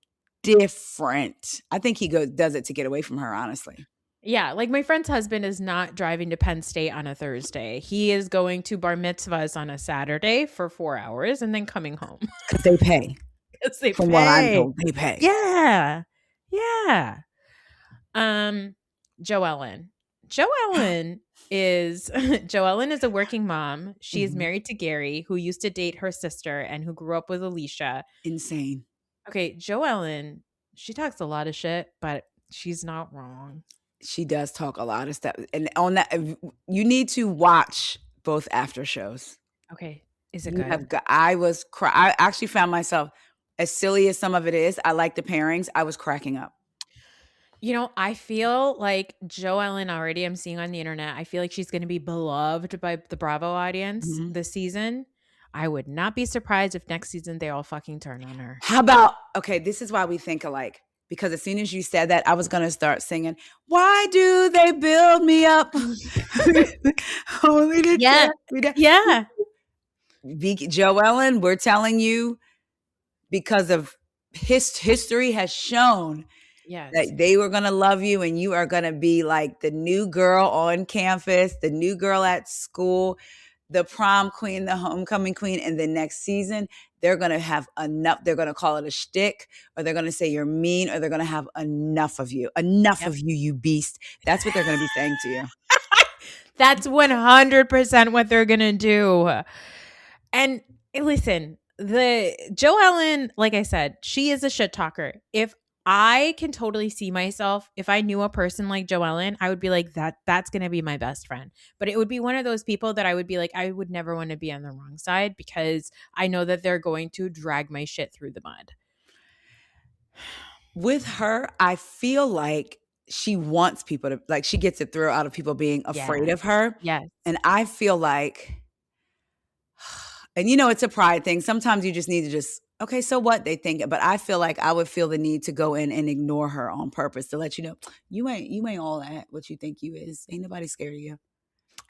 different. I think he does it to get away from her, honestly. Yeah, like my friend's husband is not driving to Penn State on a Thursday. He is going to bar mitzvahs on a Saturday for 4 hours and then coming home. Because they pay. From what I'm told, they pay. Yeah. Yeah. Joellen. Joellen is a working mom. She is married to Gary, who used to date her sister and who grew up with Alicia. Insane. Okay, Joellen, she talks a lot of shit, but she's not wrong. She does talk a lot of stuff. And on that, you need to watch both after shows. Okay. Is it good? I actually found myself, as silly as some of it is, I like the pairings. I was cracking up. You know, I feel like Joellen already, I'm seeing on the internet, I feel like she's going to be beloved by the Bravo audience this season. I would not be surprised if next season they all fucking turn on her. How about, okay, this is why we think alike. Because as soon as you said that, I was going to start singing, why do they build me up? Only to yeah. Yeah. Joellen, we're telling you, because of history has shown that they were going to love you and you are going to be like the new girl on campus, the new girl at school, the prom queen, the homecoming queen. And the next season, they're going to have enough. They're going to call it a shtick, or they're going to say you're mean, or they're going to have enough of you. Enough of you, you beast. That's what they're going to be saying to you. That's 100% what they're going to do. And listen, the Joellen, like I said, she is a shit talker. If I can totally see myself, if I knew a person like Joellen, I would be like, that's going to be my best friend. But it would be one of those people that I would be like, I would never want to be on the wrong side because I know that they're going to drag my shit through the mud. With her, I feel like she wants people to, like, she gets it through out of people being afraid of her. Yes. And I feel like, and you know, it's a pride thing. Sometimes you just need to just, okay, so what they think. But I feel like I would feel the need to go in and ignore her on purpose to let you know, you ain't all that what you think you is. Ain't nobody scared of you.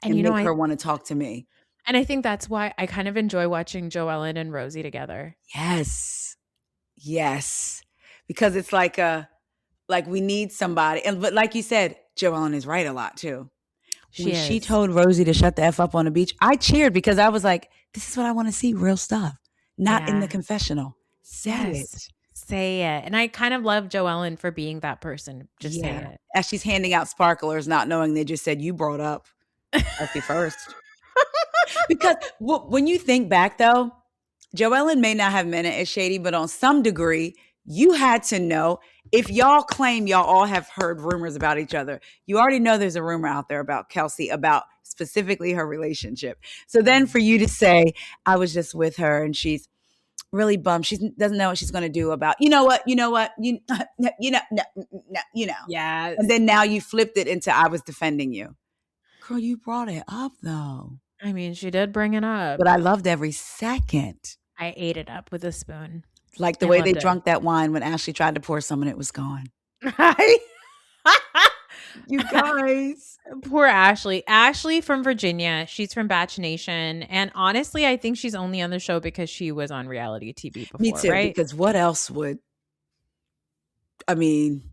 And you know, make her want to talk to me. And I think that's why I kind of enjoy watching Joellen and Rosie together. Yes. Because it's like we need somebody. But like you said, Joellen is right a lot too. She told Rosie to shut the F up on the beach, I cheered because I was like, this is what I want to see, real stuff. Not in the confessional. Say it. And I kind of love Joellen for being that person. Just say it. As she's handing out sparklers, not knowing they just said, you brought up Healthy First. Because when you think back, though, Joellen may not have meant it as shady, but on some degree, you had to know. If y'all claim y'all all have heard rumors about each other, you already know there's a rumor out there about Kelsey, about specifically her relationship. So then for you to say, I was just with her and she's really bummed. She doesn't know what she's going to do about, you know. Yeah. And then now you flipped it into, I was defending you. Girl, you brought it up though. I mean, she did bring it up. But I loved every second. I ate it up with a spoon. Like the way they drunk that wine when Ashley tried to pour some and it was gone. You guys. Poor Ashley. Ashley from Virginia. She's from Batch Nation. And honestly, I think she's only on the show because she was on reality TV before. Me too, right? Because what else would, I mean.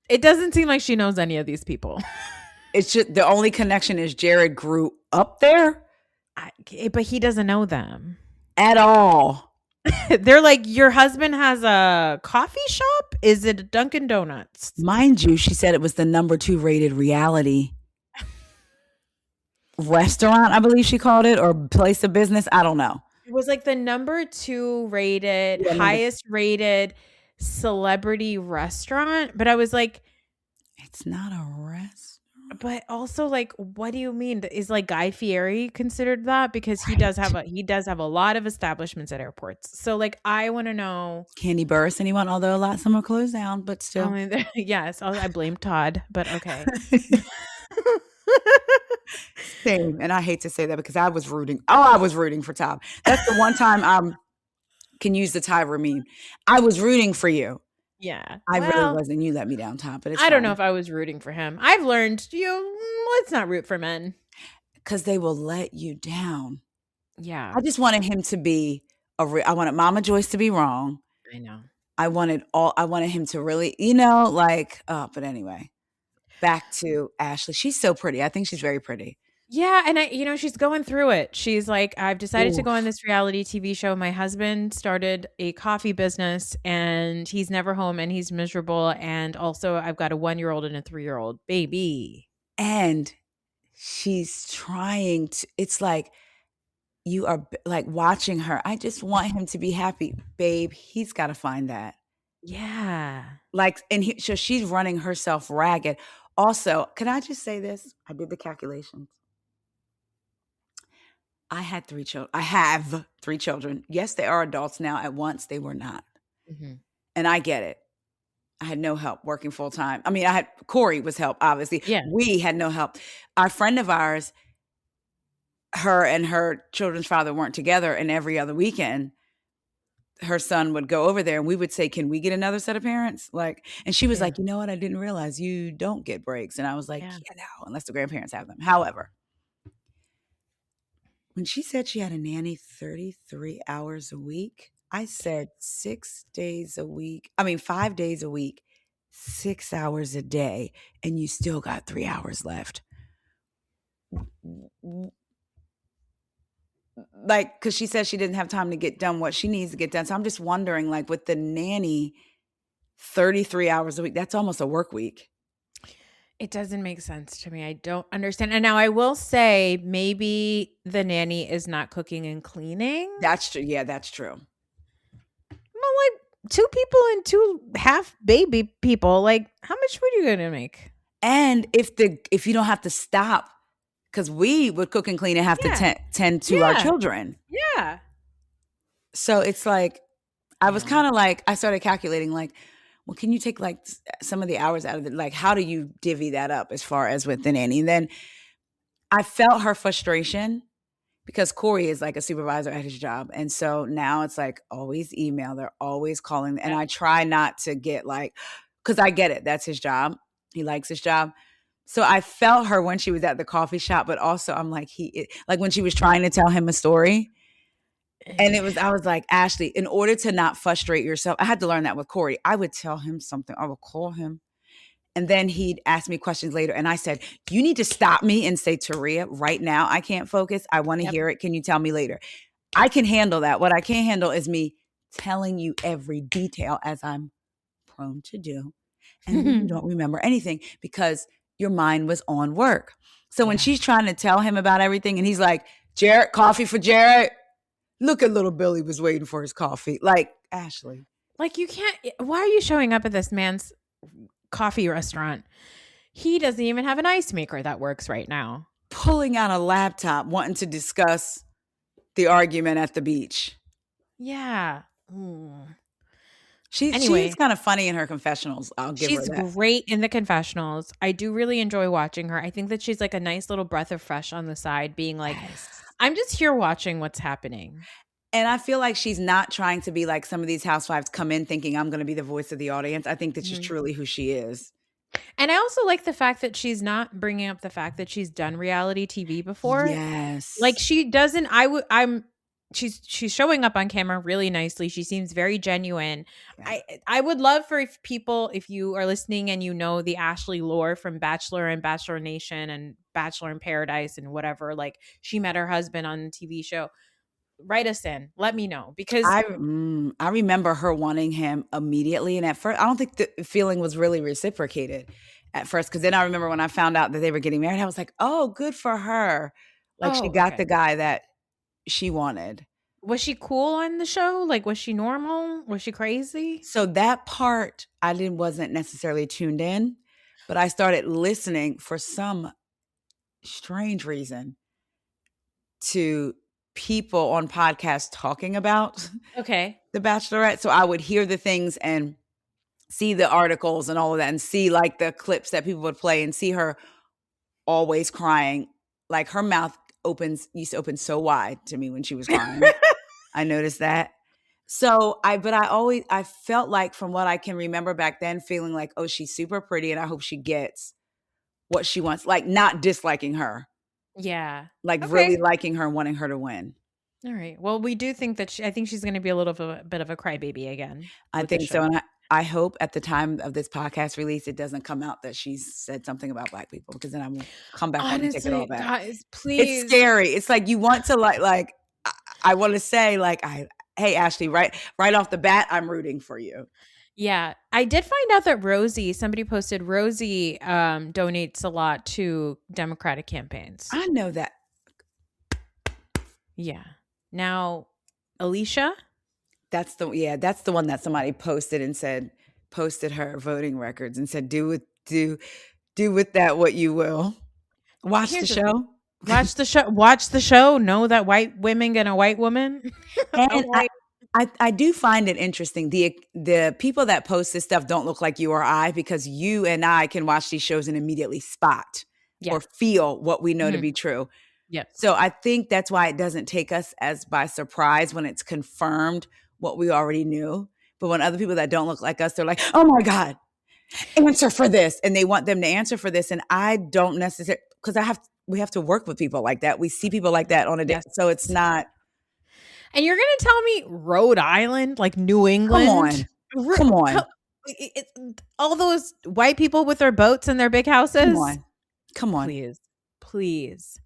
It doesn't seem like she knows any of these people. It's just, the only connection is Jared grew up there. But he doesn't know them. At all. They're like, your husband has a coffee shop? Is it a Dunkin' Donuts? Mind you, she said it was the number 2 rated reality restaurant, I believe she called it, or place of business. I don't know. It was like the number 2 rated, highest rated celebrity restaurant. But I was like, it's not a restaurant. But also, like, what do you mean? Is like Guy Fieri considered that? Because he does have a lot of establishments at airports. So like, I want to know. Candy Burst, anyone? Although some are closed down, but still. Yes, I blame Todd, but okay. Same. And I hate to say that because I was rooting. I was rooting for Todd. That's the one time can use the Tyra meme. I was rooting for you. Yeah. I really wasn't. You let me down, Todd. But I don't know if I was rooting for him. I've learned, let's not root for men. Because they will let you down. Yeah. I just wanted him to be I wanted Mama Joyce to be wrong. I know. I wanted him to really, but anyway. Back to Ashley. She's so pretty. I think she's very pretty. Yeah, and she's going through it. She's like, I've decided to go on this reality TV show. My husband started a coffee business and he's never home and he's miserable. And also I've got a 1-year-old and a 3-year-old baby. And she's trying to, it's like, you are like watching her. I just want him to be happy. Babe, he's got to find that. Yeah. So she's running herself ragged. Also, can I just say this? I did the calculations. I had 3 children. I have 3 children. Yes, they are adults now. At once, they were not. Mm-hmm. And I get it. I had no help working full time. I mean, Corey was help, obviously. Yeah. We had no help. Our friend of ours, her and her children's father weren't together, and every other weekend, her son would go over there and we would say, can we get another set of parents? And she was like, you know what? I didn't realize you don't get breaks. And I was like, no, unless the grandparents have them. However, when she said she had a nanny 33 hours a week, I said 5 days a week, 6 hours a day, and you still got 3 hours left. Because she said she didn't have time to get done what she needs to get done. So I'm just wondering, with the nanny, 33 hours a week, that's almost a work week. It doesn't make sense to me. I don't understand. And now I will say maybe the nanny is not cooking and cleaning. That's true. Yeah, that's true. Well, 2 people and 2 half baby people, how much food are you going to make? And if you don't have to stop, because we would cook and clean and have to tend to our children. Yeah. So it's I was kind of I started calculating well, can you take some of the hours out of it? How do you divvy that up as far as with the nanny? And then I felt her frustration because Corey is a supervisor at his job. And so now it's always email. They're always calling. And I try not to get because I get it. That's his job. He likes his job. So I felt her when she was at the coffee shop, but also I'm when she was trying to tell him a story. And I was like, Ashley, in order to not frustrate yourself, I had to learn that with Corey. I would tell him something. I would call him. And then he'd ask me questions later. And I said, you need to stop me and say, Taria, right now, I can't focus. I want to hear it. Can you tell me later? I can handle that. What I can't handle is me telling you every detail, as I'm prone to do. And you don't remember anything because your mind was on work. So when she's trying to tell him about everything and he's like, Jared, coffee for Jared. Look at little Billy was waiting for his coffee. Ashley. You can't. Why are you showing up at this man's coffee restaurant? He doesn't even have an ice maker that works right now. Pulling out a laptop, wanting to discuss the argument at the beach. Yeah. She's kind of funny in her confessionals. I'll give her that. She's great in the confessionals. I do really enjoy watching her. I think that she's a nice little breath of fresh on the side, being I'm just here watching what's happening. And I feel like she's not trying to be like some of these housewives come in thinking I'm going to be the voice of the audience. I think that she's truly who she is. And I also like the fact that she's not bringing up the fact that she's done reality TV before. Yes. She doesn't, she's showing up on camera really nicely. She seems very genuine. Yeah. I would love for if you are listening and you know the Ashley lore from Bachelor and Bachelor Nation and Bachelor in Paradise and whatever, she met her husband on the TV show. Write us in. Let me know because I remember her wanting him immediately. And at first, I don't think the feeling was really reciprocated at first. Because then I remember when I found out that they were getting married, I was like, oh, good for her. She got the guy that she wanted. Was she cool on the show? Was she normal? Was she crazy? So that part I wasn't necessarily tuned in. but I started listening for some strange reason to people on podcasts talking about Okay. The Bachelorette. So I would hear the things and see the articles and all of that, and see like the clips that people would play and see her always crying. Like her mouth used to open so wide to me when she was crying. I noticed that. So I felt like, from what I can remember back then, feeling like, oh, she's super pretty and I hope she gets what she wants. Like not disliking her. Yeah. Like Okay. really liking her and wanting her to win. All right. Well, we do think that I think she's going to be a bit of a crybaby again. I with the think so. show. And I hope at the time of this podcast release, it doesn't come out that she's said something about Black people, because then I will come back home and take it all Honestly, back. guys, please. It's scary. It's like you want to like I want to say like, hey, Ashley, right off the bat, I'm rooting for you. Yeah. I did find out that somebody posted Rosie donates a lot to Democratic campaigns. I know that. Yeah. Now, Alicia? That's the one that somebody posted her voting records and said, do with that what you will. Watch the show. Watch the show. Watch the show. Know that white women get a white woman. And I do find it interesting. The people that post this stuff don't look like you or I, because you and I can watch these shows and immediately spot or feel what we know to be true. Yeah. So I think that's why it doesn't take us as by surprise when it's confirmed what we already knew. But when other people that don't look like us, they're like, oh my God, answer for this. And they want them to answer for this. And I don't necessarily, because we have to work with people like that. We see people like that on a day. So it's not. And you're going to tell me Rhode Island, like New England? Come on. All those white people with their boats and their big houses? Come on. Please.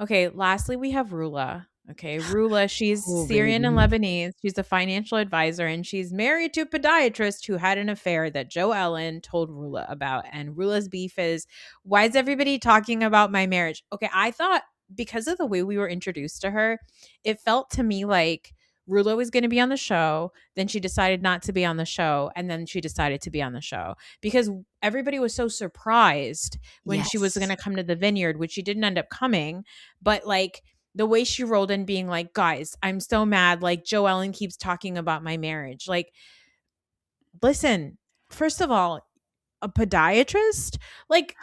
Okay, lastly, we have Rula. Okay, Rula, she's Syrian and Lebanese. She's a financial advisor, and she's married to a podiatrist who had an affair that Joe Ellen told Rula about. And Rula's beef is, why is everybody talking about my marriage? Okay, I thought because of the way we were introduced to her, it felt to me like Rula was going to be on the show. Then she decided not to be on the show. And then she decided to be on the show because everybody was so surprised when she was going to come to the vineyard, which she didn't end up coming. But like the way she rolled in being like, guys, I'm so mad. Like Joe Ellen keeps talking about my marriage. Like, listen, first of all, a podiatrist, like,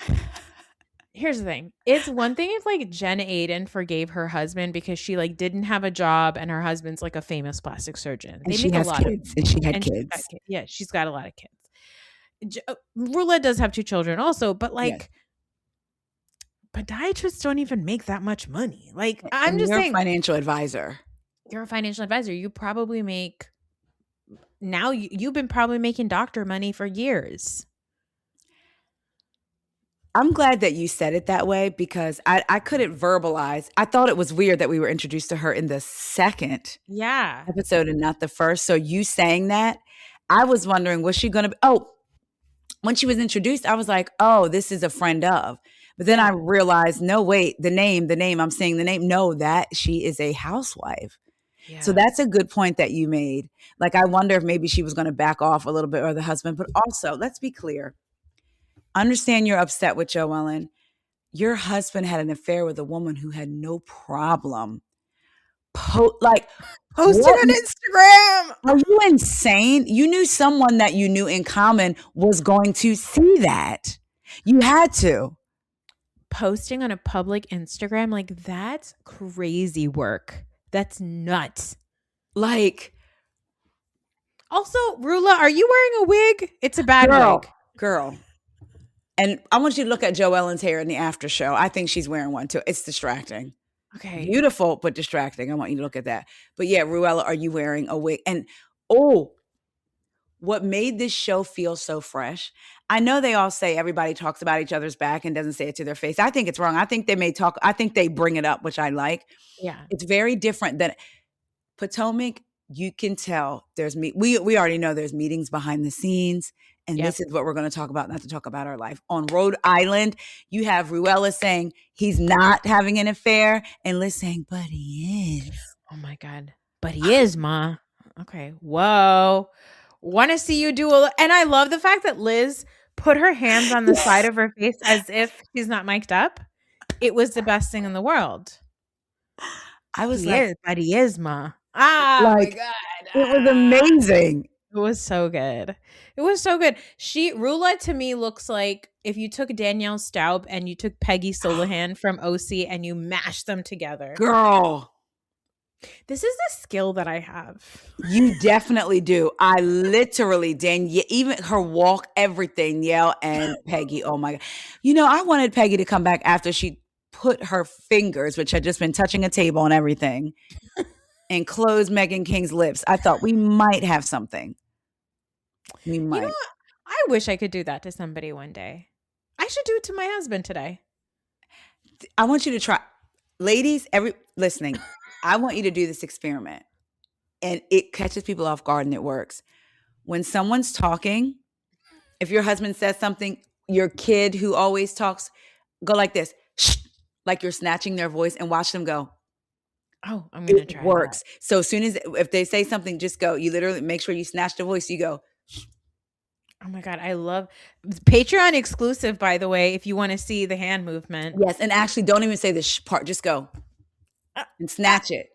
here's the thing. It's one thing if like Jen Aiden forgave her husband because she like didn't have a job and her husband's like a famous plastic surgeon. And she has kids. And she had kids. Yeah, she's got a lot of kids. Rula does have 2 children also, but like podiatrists don't even make that much money. Like I'm just saying, financial advisor. You're a financial advisor. You probably make now. You've been probably making doctor money for years. I'm glad that you said it that way because I couldn't verbalize. I thought it was weird that we were introduced to her in the second episode and not the first. So you saying that, I was wondering, was she going to when she was introduced, I was like, oh, this is a friend of. But then I realized, no, wait, the name, I'm saying the name. No, that she is a housewife. Yeah. So that's a good point that you made. Like, I wonder if maybe she was going to back off a little bit or the husband. But also, let's be clear. Understand you're upset with Joe Ellen. Your husband had an affair with a woman who had no problem posting on Instagram. Are you insane? You knew someone that you knew in common was going to see that. You had to. Posting on a public Instagram, like that's crazy work. That's nuts. Like, also, Rula, are you wearing a wig? It's a bad wig. Girl. And I want you to look at Joe Ellen's hair in the after show. I think she's wearing one too. It's distracting. Okay. Beautiful, but distracting. I want you to look at that. But yeah, Ruella, are you wearing a wig? And what made this show feel so fresh? I know they all say everybody talks about each other's back and doesn't say it to their face. I think it's wrong. I think they bring it up, which I like. Yeah. It's very different than Potomac. You can tell we already know there's meetings behind the scenes. And this is what we're going to talk about, not to talk about our life. On Rhode Island, you have Ruella saying he's not having an affair and Liz saying, but he is. Oh my God. But he is, Ma. Okay. Whoa. Want to see you do and I love the fact that Liz put her hands on the side of her face as if she's not mic'd up. It was the best thing in the world. I was He like, is, but he is, ma. Ah, my like, God. it was amazing. It was so good. It was so good. Rula to me looks like if you took Danielle Staub and you took Peggy Solahan from OC and you mashed them together. Girl. This is the skill that I have. You definitely do. I literally, even her walk, everything, Yale and Peggy. Oh my God. You know, I wanted Peggy to come back after she put her fingers, which had just been touching a table and everything, and close Meghan King's lips. I thought we might have something. We might. You know what? I wish I could do that to somebody one day. I should do it to my husband today. I want you to try. Ladies, listening, I want you to do this experiment. And it catches people off guard and it works. When someone's talking, if your husband says something, your kid who always talks, go like this. Shh, like you're snatching their voice, and watch them go. Oh, I'm going to try. It works. That. So as soon as, if they say something, just go. You literally make sure you snatch the voice. You go. Oh my God. I love Patreon exclusive, by the way, if you want to see the hand movement. Yes. And actually don't even say the shh part. Just go and snatch it.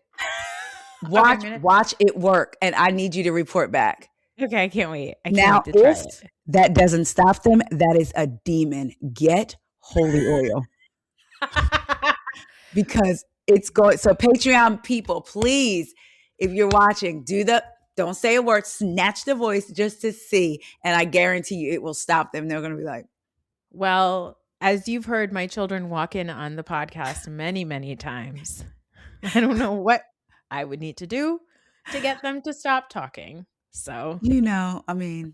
Watch it work. And I need you to report back. Okay. I can't wait. I now, can't wait to try it. That doesn't stop them, that is a demon. Get holy oil. Because it's going. So Patreon people, please, if you're watching, don't say a word, snatch the voice just to see. And I guarantee you it will stop them. They're going to be like, well, as you've heard my children walk in on the podcast many, many times, I don't know what I would need to do to get them to stop talking. So, I mean,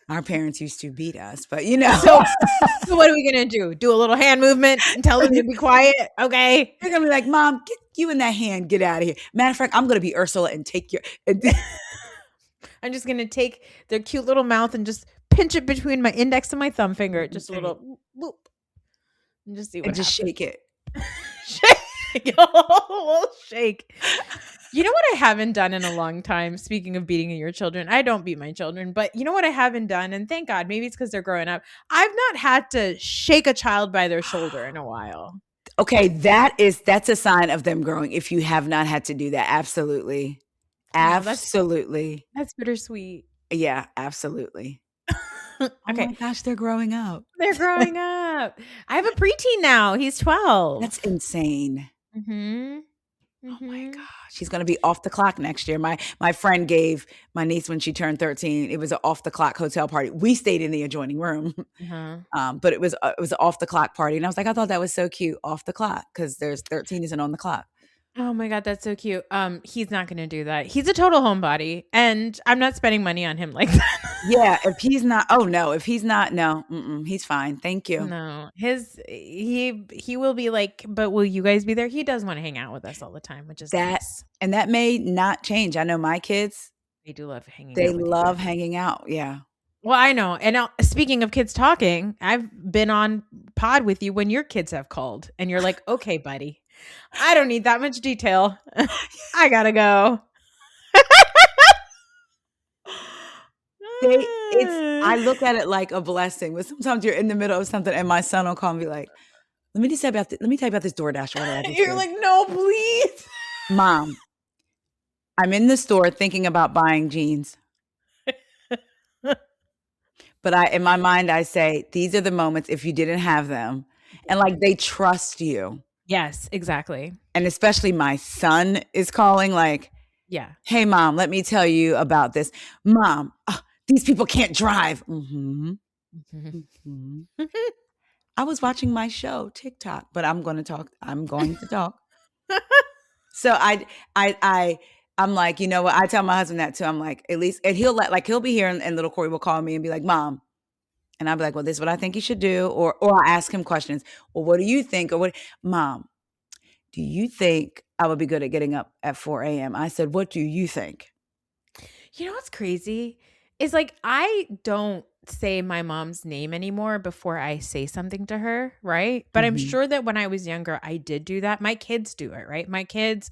our parents used to beat us, but So what are we going to do? Do a little hand movement and tell them to be quiet? Okay. They're going to be like, Mom, get you in that hand. Get out of here. Matter of fact, I'm going to be Ursula and take your... I'm just going to take their cute little mouth and just pinch it between my index and my thumb finger. Just a little whoop. And just see what happens. Just shake it. Shake. A little shake. You know what I haven't done in a long time? Speaking of beating your children, I don't beat my children, but you know what I haven't done? And thank God, maybe it's because they're growing up. I've not had to shake a child by their shoulder in a while. Okay, that's a sign of them growing. If you have not had to do that, absolutely. Absolutely. That's bittersweet. Yeah, absolutely. Okay. Oh my gosh, they're growing up. They're growing up. I have a preteen now. He's 12. That's insane. Mm-hmm. Oh my gosh. She's going to be off the clock next year. My friend gave my niece when she turned 13, it was an off the clock hotel party. We stayed in the adjoining room, but it was an off the clock party. And I was like, I thought that was so cute, off the clock, because there's 13 isn't on the clock. Oh my God, that's so cute. He's not going to do that. He's a total homebody, and I'm not spending money on him like that. Yeah, if he's not, he's fine. Thank you. No, he will be like, but will you guys be there? He does want to hang out with us all the time, which is nice. And that may not change. I know my kids, they do love hanging out. They love hanging out. Yeah. Well, I know. And speaking of kids talking, I've been on pod with you when your kids have called, and you're like, okay, buddy, I don't need that much detail. I gotta go. I look at it like a blessing, but sometimes you're in the middle of something and my son will call and be like, let me tell you about this DoorDash order. You're like, no, please. Mom, I'm in the store thinking about buying jeans. But in my mind, I say, these are the moments if you didn't have them. And like, they trust you. Yes, exactly. And especially my son is calling like, yeah, hey, Mom, let me tell you about this. Mom, these people can't drive. Mm-hmm. Mm-hmm. I was watching my show, TikTok, but I'm going to talk. So I'm like, you know what? I tell my husband that too. I'm like, at least, and he'll be here and little Corey will call me and be like, Mom. And I'll be like, well, this is what I think you should do. Or I'll ask him questions. Well, what do you think? Or Mom, do you think I would be good at getting up at 4 a.m.? I said, what do you think? You know what's crazy? Is like, I don't say my mom's name anymore before I say something to her, right? But I'm sure that when I was younger, I did do that. My kids do it, right? My kids,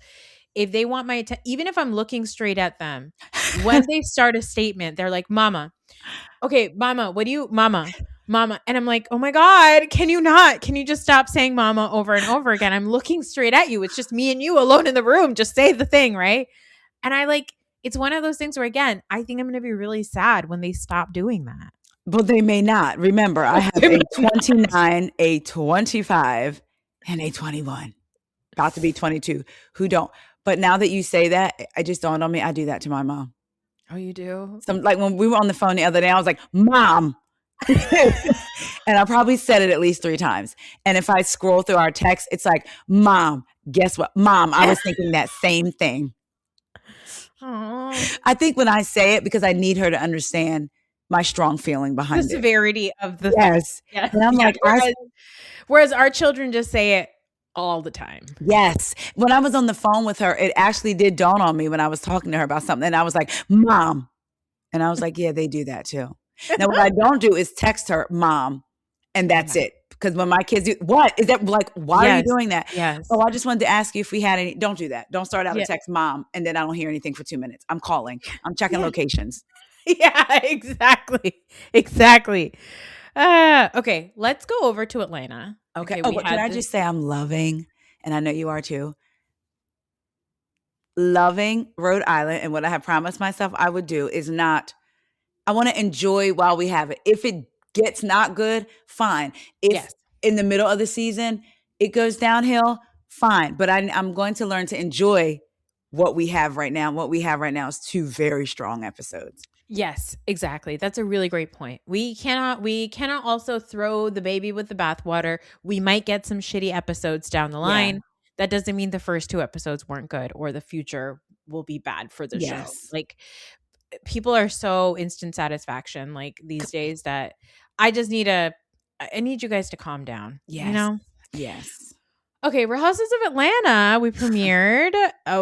if they want even if I'm looking straight at them, when they start a statement, they're like, Mama, Okay, mama, mama. And I'm like, oh my God, can you just stop saying mama over and over again? I'm looking straight at you. It's just me and you alone in the room. Just say the thing, right? And it's one of those things where, again, I think I'm going to be really sad when they stop doing that. But they may not. Remember, I have a 29, a 25, and a 21. About to be 22 who don't. But now that you say that, it just dawned on me, I do that to my mom. Oh, you do? Like when we were on the phone the other day, I was like, Mom. And I probably said it at least 3 times. And if I scroll through our text, it's like, Mom, guess what? Mom, I was thinking that same thing. Aww. I think when I say it, because I need her to understand my strong feeling behind the severity of the yes. Yes. And I'm like, whereas our children just say it all the time. Yes. When I was on the phone with her, it actually did dawn on me when I was talking to her about something. And I was like, Mom. And I was like, yeah, they do that too. Now, what I don't do is text her, Mom. And that's it. Because when my kids do, what is that like? Why are you doing that? Yes. Oh, I just wanted to ask you if we had any. Don't do that. Don't start out a text, Mom. And then I don't hear anything for 2 minutes. I'm calling. I'm checking locations. Yeah, exactly. Okay, let's go over to Atlanta. Okay. Oh, but can I just say I'm loving, and I know you are too, loving Rhode Island. And what I have promised myself I would do is not, I want to enjoy while we have it. If it gets not good, fine. If in the middle of the season it goes downhill, fine. But I'm going to learn to enjoy what we have right now. What we have right now is 2 very strong episodes. Yes, exactly. That's a really great point. We cannot also throw the baby with the bathwater. We might get some shitty episodes down the line. Yeah. That doesn't mean the first 2 episodes weren't good or the future will be bad for the show. Like, people are so instant satisfaction like these days that I need you guys to calm down. Yes. You know? Yes. Okay, Real Housewives of Atlanta, we premiered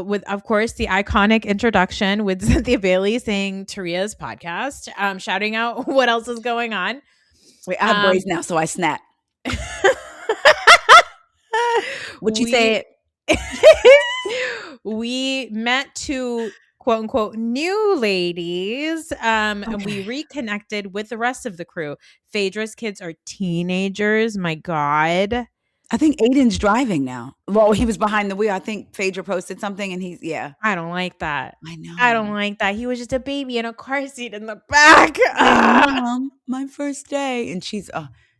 with, of course, the iconic introduction with Cynthia Bailey saying Taria's podcast, shouting out what else is going on. Wait, I have braids now, so I snap. Would you say it? We met 2 quote unquote new ladies, and we reconnected with the rest of the crew. Phaedra's kids are teenagers. My God. I think Aiden's driving now. Well, he was behind the wheel. I think Phaedra posted something and I don't like that. I know. I don't like that. He was just a baby in a car seat in the back. Mom, my first day. And she's,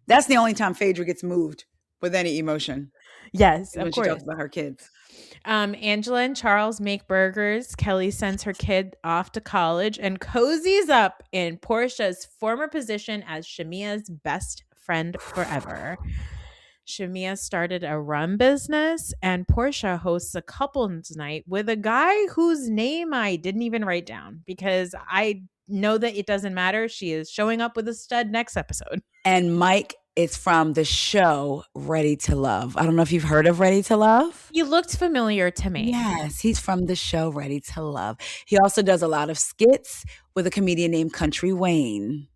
that's the only time Phaedra gets moved with any emotion. Yes, when of course. She talks about her kids. Angela and Charles make burgers. Kelly sends her kid off to college and cozies up in Portia's former position as Shamia's best friend forever. Shamia started a rum business, and Portia hosts a couples night with a guy whose name I didn't even write down because I know that it doesn't matter. She is showing up with a stud next episode. And Mike is from the show Ready to Love. I don't know if you've heard of Ready to Love. He looked familiar to me. Yes, he's from the show Ready to Love. He also does a lot of skits with a comedian named Country Wayne.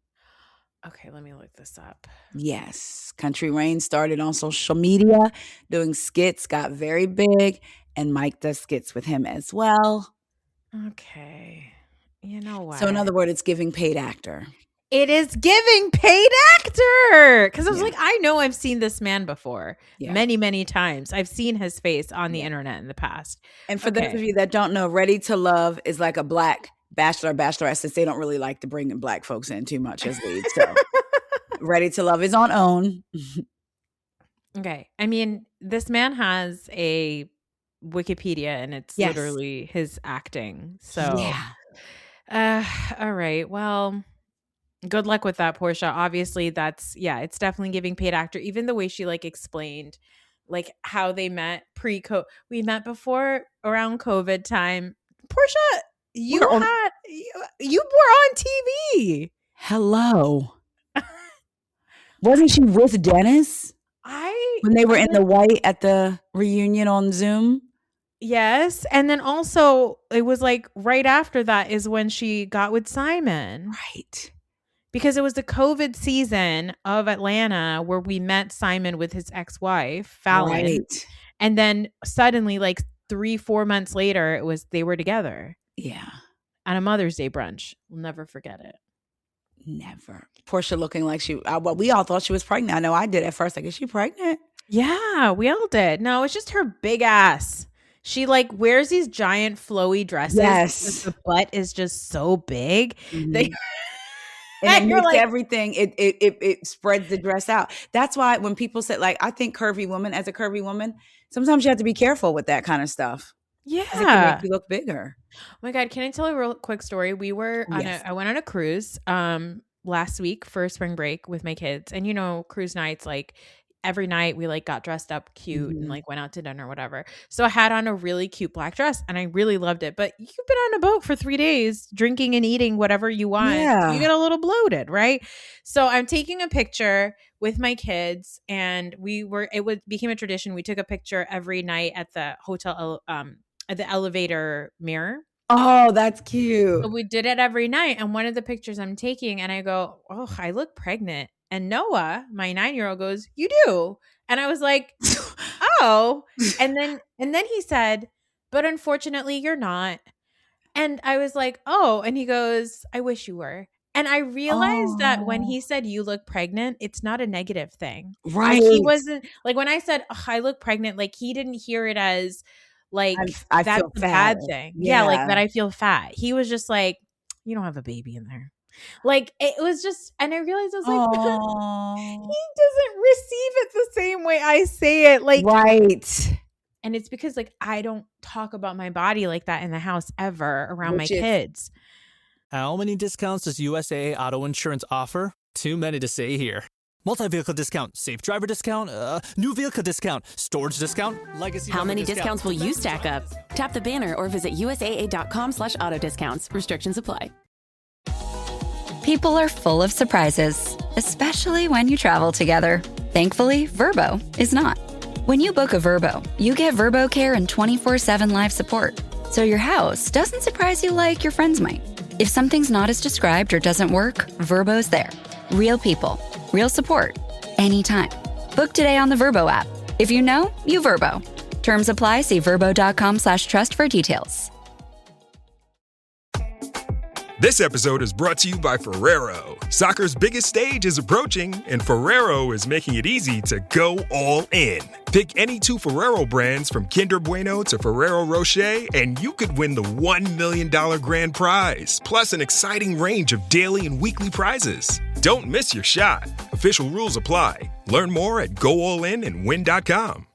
Okay, let me look this up. Yes. Country Wayne started on social media doing skits, got very big, and Mike does skits with him as well. Okay. You know what? So in other words, it's giving paid actor. It is giving paid actor. Because I was like, I know I've seen this man before many, many times. I've seen his face on the internet in the past. And for those of you that don't know, Ready to Love is like a Black bachelor, bachelorette, since they don't really like to bring in Black folks in too much as leads. So Ready to Love is on OWN. Okay. I mean, this man has a Wikipedia and it's literally his acting. So, all right. Well, good luck with that, Portia. Obviously, it's definitely giving paid actor. Even the way she explained how they met pre-COVID. We met before around COVID time. Portia, you were on TV. Hello. Wasn't she with Dennis? When they were in the white at the reunion on Zoom? Yes. And then also it was right after that is when she got with Simon. Right. Because it was the COVID season of Atlanta where we met Simon with his ex-wife, Fallon. Right. And then suddenly 3-4 months later, they were together. Yeah. On a Mother's Day brunch. We'll never forget it. Never. Portia looking like well, we all thought she was pregnant. I know I did at first. Like, is she pregnant? Yeah, we all did. No, it's just her big ass. She like wears these giant flowy dresses. Yes. Because the butt is just so big. Mm-hmm. And it makes everything, it spreads the dress out. That's why when people say, like, I think as a curvy woman, sometimes you have to be careful with that kind of stuff. Yeah. It can make you look bigger. Oh my God. Can I tell a real quick story? We were I went on a cruise last week for spring break with my kids. And cruise nights, like every night we like got dressed up cute and like went out to dinner or whatever. So I had on a really cute black dress and I really loved it. But you've been on a boat for 3 days drinking and eating whatever you want. Yeah. You get a little bloated, right? So I'm taking a picture with my kids and became a tradition. We took a picture every night at the hotel, at the elevator mirror. Oh, that's cute. So we did it every night. And one of the pictures I'm taking and I go, oh, I look pregnant. And Noah, my 9-year-old, goes, you do. And I was like, oh. And then he said, but unfortunately you're not. And I was like, oh. And he goes, I wish you were. And I realized that when he said you look pregnant, it's not a negative thing. Right. Like, he wasn't like when I said, oh, I look pregnant, like he didn't hear it as like I that's feel a fat. bad thing. Yeah, like that I feel fat. He was just like, you don't have a baby in there. Like it was just, and I realized I was like, he doesn't receive it the same way I say it. Like, right. And it's because like I don't talk about my body like that in the house ever around my kids. How many discounts does USAA Auto Insurance offer? Too many to say here. Multi-vehicle discount, safe driver discount, new vehicle discount, storage discount, legacy. How many discounts will you stack up? Tap the banner or visit USAA.com/auto discounts. Restrictions apply. People are full of surprises, especially when you travel together. Thankfully, Vrbo is not. When you book a Vrbo, you get Vrbo Care and 24/7 live support, so your house doesn't surprise you like your friends might. If something's not as described or doesn't work, Vrbo's there. Real people, real support, anytime. Book today on the Vrbo app. If you know, you Vrbo. Terms apply. See vrbo.com/trust for details. This episode is brought to you by Ferrero. Soccer's biggest stage is approaching, and Ferrero is making it easy to go all in. Pick any 2 Ferrero brands from Kinder Bueno to Ferrero Rocher, and you could win the $1 million grand prize, plus an exciting range of daily and weekly prizes. Don't miss your shot. Official rules apply. Learn more at goallinandwin.com.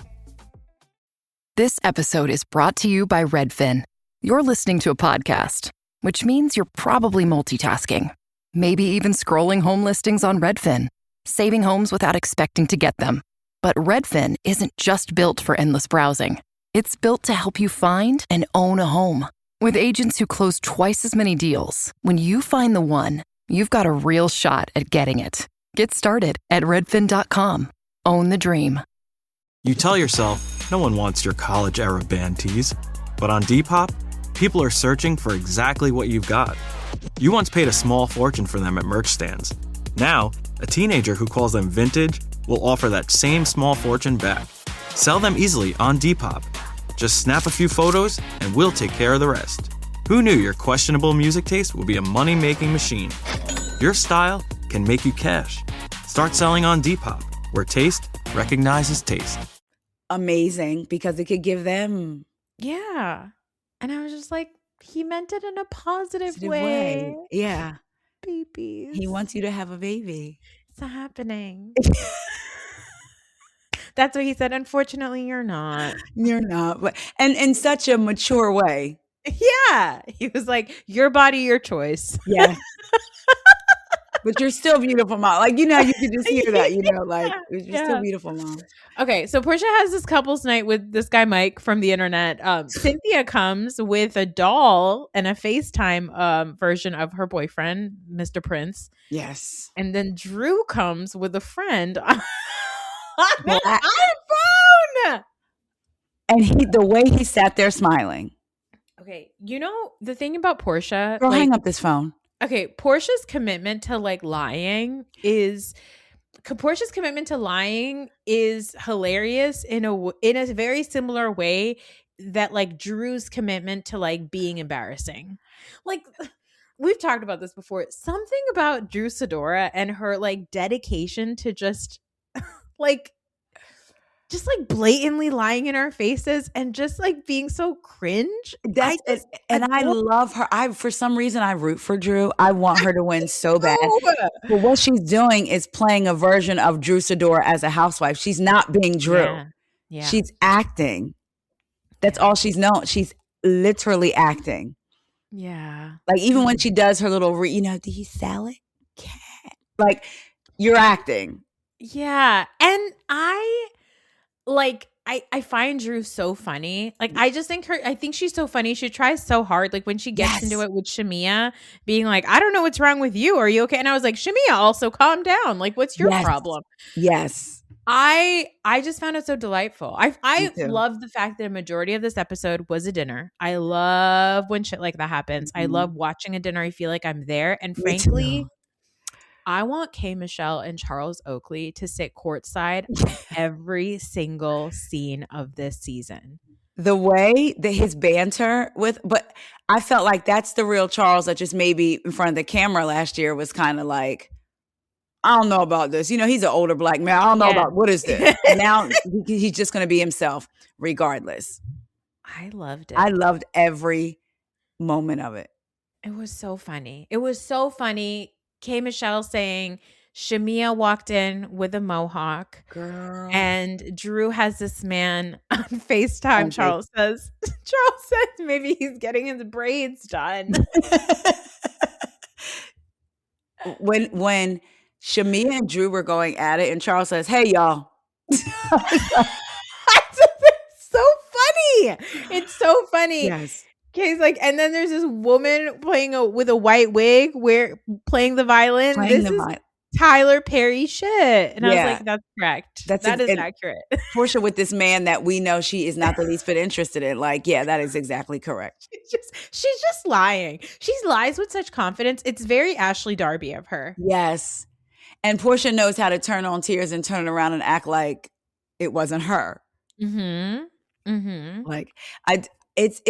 This episode is brought to you by Redfin. You're listening to a podcast, which means you're probably multitasking. Maybe even scrolling home listings on Redfin, saving homes without expecting to get them. But Redfin isn't just built for endless browsing. It's built to help you find and own a home. With agents who close twice as many deals, when you find the one, you've got a real shot at getting it. Get started at redfin.com. Own the dream. You tell yourself, no one wants your college-era band tees. But on Depop, people are searching for exactly what you've got. You once paid a small fortune for them at merch stands. Now, a teenager who calls them vintage will offer that same small fortune back. Sell them easily on Depop. Just snap a few photos and we'll take care of the rest. Who knew your questionable music taste would be a money-making machine? Your style can make you cash. Start selling on Depop, where taste recognizes taste. Amazing, because it could give them... Yeah. And I was just like, he meant it in a positive way. Yeah. Babies. He wants you to have a baby. It's not happening. That's what he said. Unfortunately, you're not. You're not. But, and in such a mature way. Yeah. He was like, your body, your choice. Yeah. But you're still beautiful, Mom. Like, you can just hear that, like, you're still beautiful, Mom. Okay, so Portia has this couple's night with this guy, Mike, from the internet. Cynthia comes with a doll and a FaceTime version of her boyfriend, Mr. Prince. Yes. And then Drew comes with a friend on the iPhone. And the way he sat there smiling. Okay, the thing about Portia. Girl, hang up this phone. Okay, Portia's commitment to lying is hilarious in a very similar way that Drew's commitment to being embarrassing. we've talked about this before. Something about Drew Sidora and her like dedication to just like blatantly lying in our faces and just like being so cringe. I love her. For some reason I root for Drew. I want her to win so bad. But what she's doing is playing a version of Drew Sidora as a housewife. She's not being Drew. Yeah. She's acting. That's all she's known. She's literally acting. Yeah. Like even when she does her little, do you sell it? Like you're acting. Yeah. And I find Drew so funny. Like I think she's so funny. She tries so hard. Like when she gets into it with Shamia being like, I don't know what's wrong with you. Are you okay? And I was like, Shamia, also calm down. Like what's your problem? Yes. I just found it so delightful. I love the fact that a majority of this episode was a dinner. I love when shit like that happens. I love watching a dinner. I feel like I'm there. And frankly, I want K. Michelle and Charles Oakley to sit courtside every single scene of this season. The way that his banter but I felt like that's the real Charles that just maybe in front of the camera last year was kind of like, I don't know about this. He's an older black man. I don't know about what is this. And now he's just going to be himself regardless. I loved it. I loved every moment of it. It was so funny. K. Michelle saying Shamia walked in with a mohawk. Girl. And Drew has this man on FaceTime. Charles says maybe he's getting his braids done. When Shamia and Drew were going at it and Charles says, hey, y'all. It's so funny. Yes. Kay's like, and then there's this woman with a white wig playing the violin. This is Tyler Perry shit. And I was like, that's correct. That is accurate. Portia with this man that we know she is not the least bit interested in. Like, yeah, that is exactly correct. She's just lying. She lies with such confidence. It's very Ashley Darby of her. Yes. And Portia knows how to turn on tears and turn around and act like it wasn't her. Mm-hmm. Mm-hmm. Like it's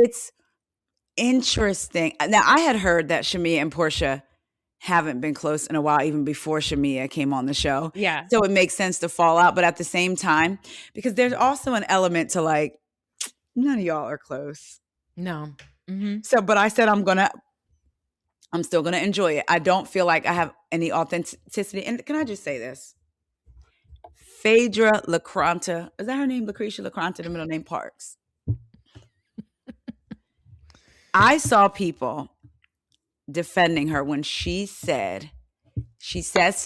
interesting. Now I had heard that Shamia and Portia haven't been close in a while, even before Shamia came on the show. Yeah. So it makes sense to fall out. But at the same time, because there's also an element to like, none of y'all are close. No. Mm-hmm. So, but I said, I'm still going to enjoy it. I don't feel like I have any authenticity. And can I just say this? Phaedra LaCranta, is that her name? Lucretia LaCranta, the middle name Parks. I saw people defending her when she says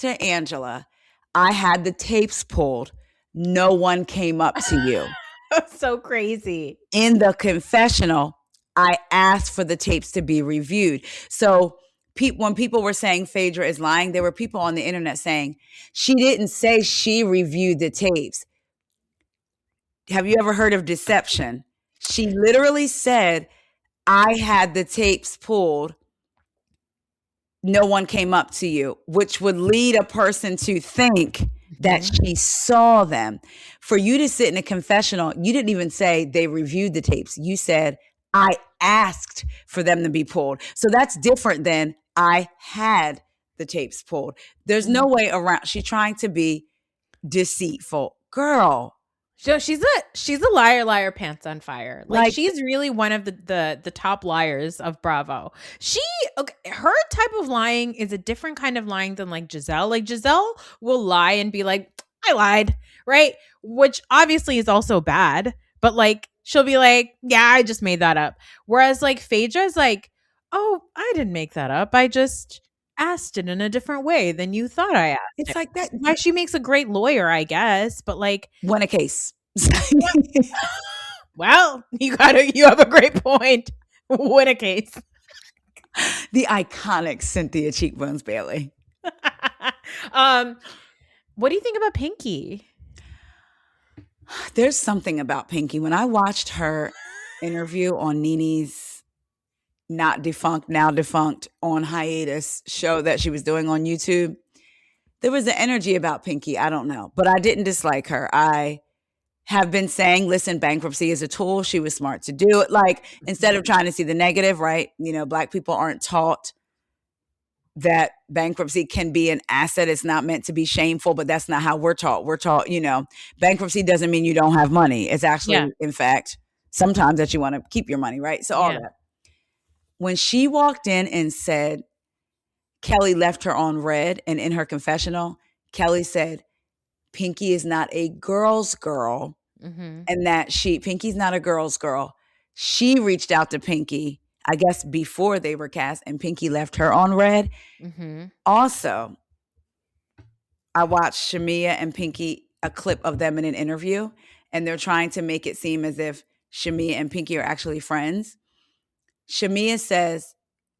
to Angela, I had the tapes pulled. No one came up to you. So crazy. In the confessional, I asked for the tapes to be reviewed. So when people were saying Phaedra is lying, there were people on the internet saying, she didn't say she reviewed the tapes. Have you ever heard of deception? She literally said, I had the tapes pulled. No one came up to you, which would lead a person to think that she saw them. For you to sit in a confessional, you didn't even say they reviewed the tapes. You said, I asked for them to be pulled. So that's different than I had the tapes pulled. There's no way around. She's trying to be deceitful. Girl. So she's a liar, pants on fire. Like she's really one of the top liars of Bravo. Her type of lying is a different kind of lying than like Giselle. Like Giselle will lie and be like, I lied, right? Which obviously is also bad, but like she'll be like, yeah, I just made that up. Whereas like Phaedra's like, oh, I didn't make that up. I just asked it in a different way than you thought I asked. It's like that. Why she makes a great lawyer, I guess, but like win a case. Well, you have a great point. Win a case. The iconic Cynthia Cheekbones Bailey. What do you think about Pinky? There's something about Pinky. When I watched her interview on Nene's not defunct, now defunct, on hiatus show that she was doing on YouTube, there was an energy about Pinky. I don't know. But I didn't dislike her. I have been saying, listen, bankruptcy is a tool. She was smart to do it. Like, instead of trying to see the negative, right? You know, Black people aren't taught that bankruptcy can be an asset. It's not meant to be shameful, but that's not how we're taught. We're taught, bankruptcy doesn't mean you don't have money. It's actually, in fact, sometimes that you want to keep your money, right? So all that. When she walked in and said Kelly left her on red, and in her confessional, Kelly said, Pinky is not a girl's girl, and that Pinky's not a girl's girl. She reached out to Pinky, I guess before they were cast, and Pinky left her on red. Also, I watched Shamea and Pinky, a clip of them in an interview, and they're trying to make it seem as if Shamea and Pinky are actually friends. Shamea says,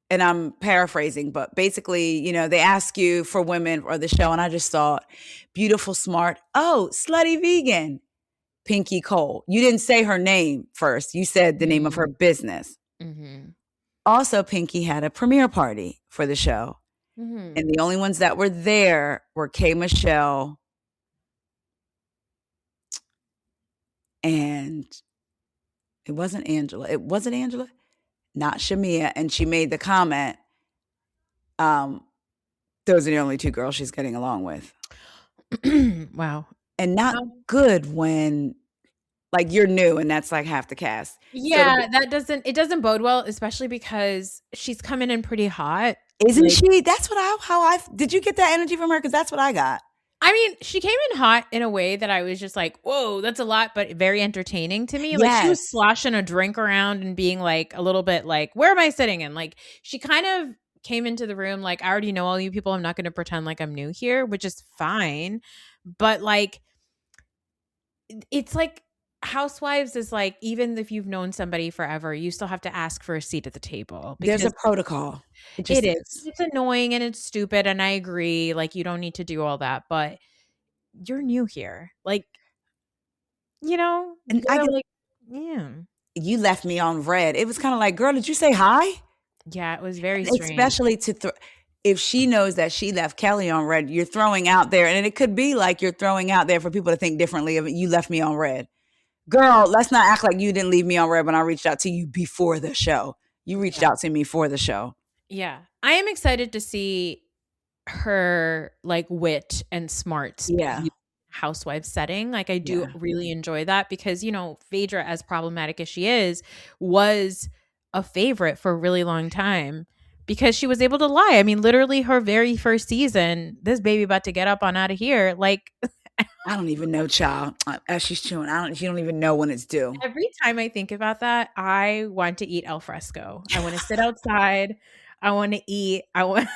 and I'm paraphrasing, but basically, they ask you for women or the show, and I just thought, beautiful, smart, slutty vegan, Pinky Cole. You didn't say her name first. You said the name of her business. Also, Pinky had a premiere party for the show. And the only ones that were there were K. Michelle and it wasn't Angela. Not Shamea. And she made the comment, those are the only two girls she's getting along with. Wow. And not good when you're new and that's like half the cast. Yeah, it doesn't bode well, especially because she's coming in pretty hot. Isn't she? That's did you get that energy from her? Because that's what I got. I mean, she came in hot in a way that I was just like, whoa, that's a lot, but very entertaining to me. Like she was sloshing a drink around and being like a little bit like, where am I sitting? And like, she kind of came into the room like, I already know all you people. I'm not going to pretend like I'm new here, which is fine. But like, it's like Housewives is like, even if you've known somebody forever, you still have to ask for a seat at the table. There's a protocol. It is. It's annoying and it's stupid. And I agree. Like, you don't need to do all that, but you're new here. Like, and you left me on red. It was kind of like, girl, did you say hi? Yeah, it was very strange. Especially if she knows that she left Kelly on red, you're throwing out there, and it could be like you're throwing out there for people to think differently of it. You left me on red. Girl, let's not act like you didn't leave me on red when I reached out to you before the show. You reached out to me for the show. Yeah. I am excited to see her like wit and smarts. Yeah. Housewife setting. Like I do really enjoy that because, Phaedra, as problematic as she is, was a favorite for a really long time because she was able to lie. I mean, literally her very first season, this baby about to get up on out of here. Like, I don't even know, child. As she's chewing, she don't even know when it's due. Every time I think about that, I want to eat al fresco. I want to sit outside. I want to eat. I want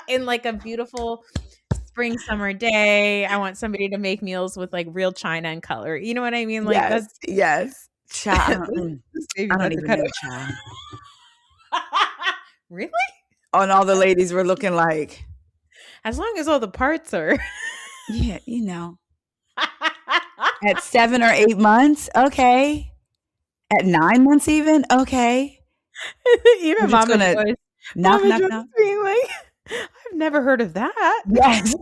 in like a beautiful spring summer day. I want somebody to make meals with like real china and color. You know what I mean? Like yes. Child. I don't even know, child. Really? And all the ladies were looking like, as long as all the parts are. Yeah, At 7 or 8 months, okay. At 9 months, even okay. Even Mama Joyce, knock. Being like, I've never heard of that. Yes,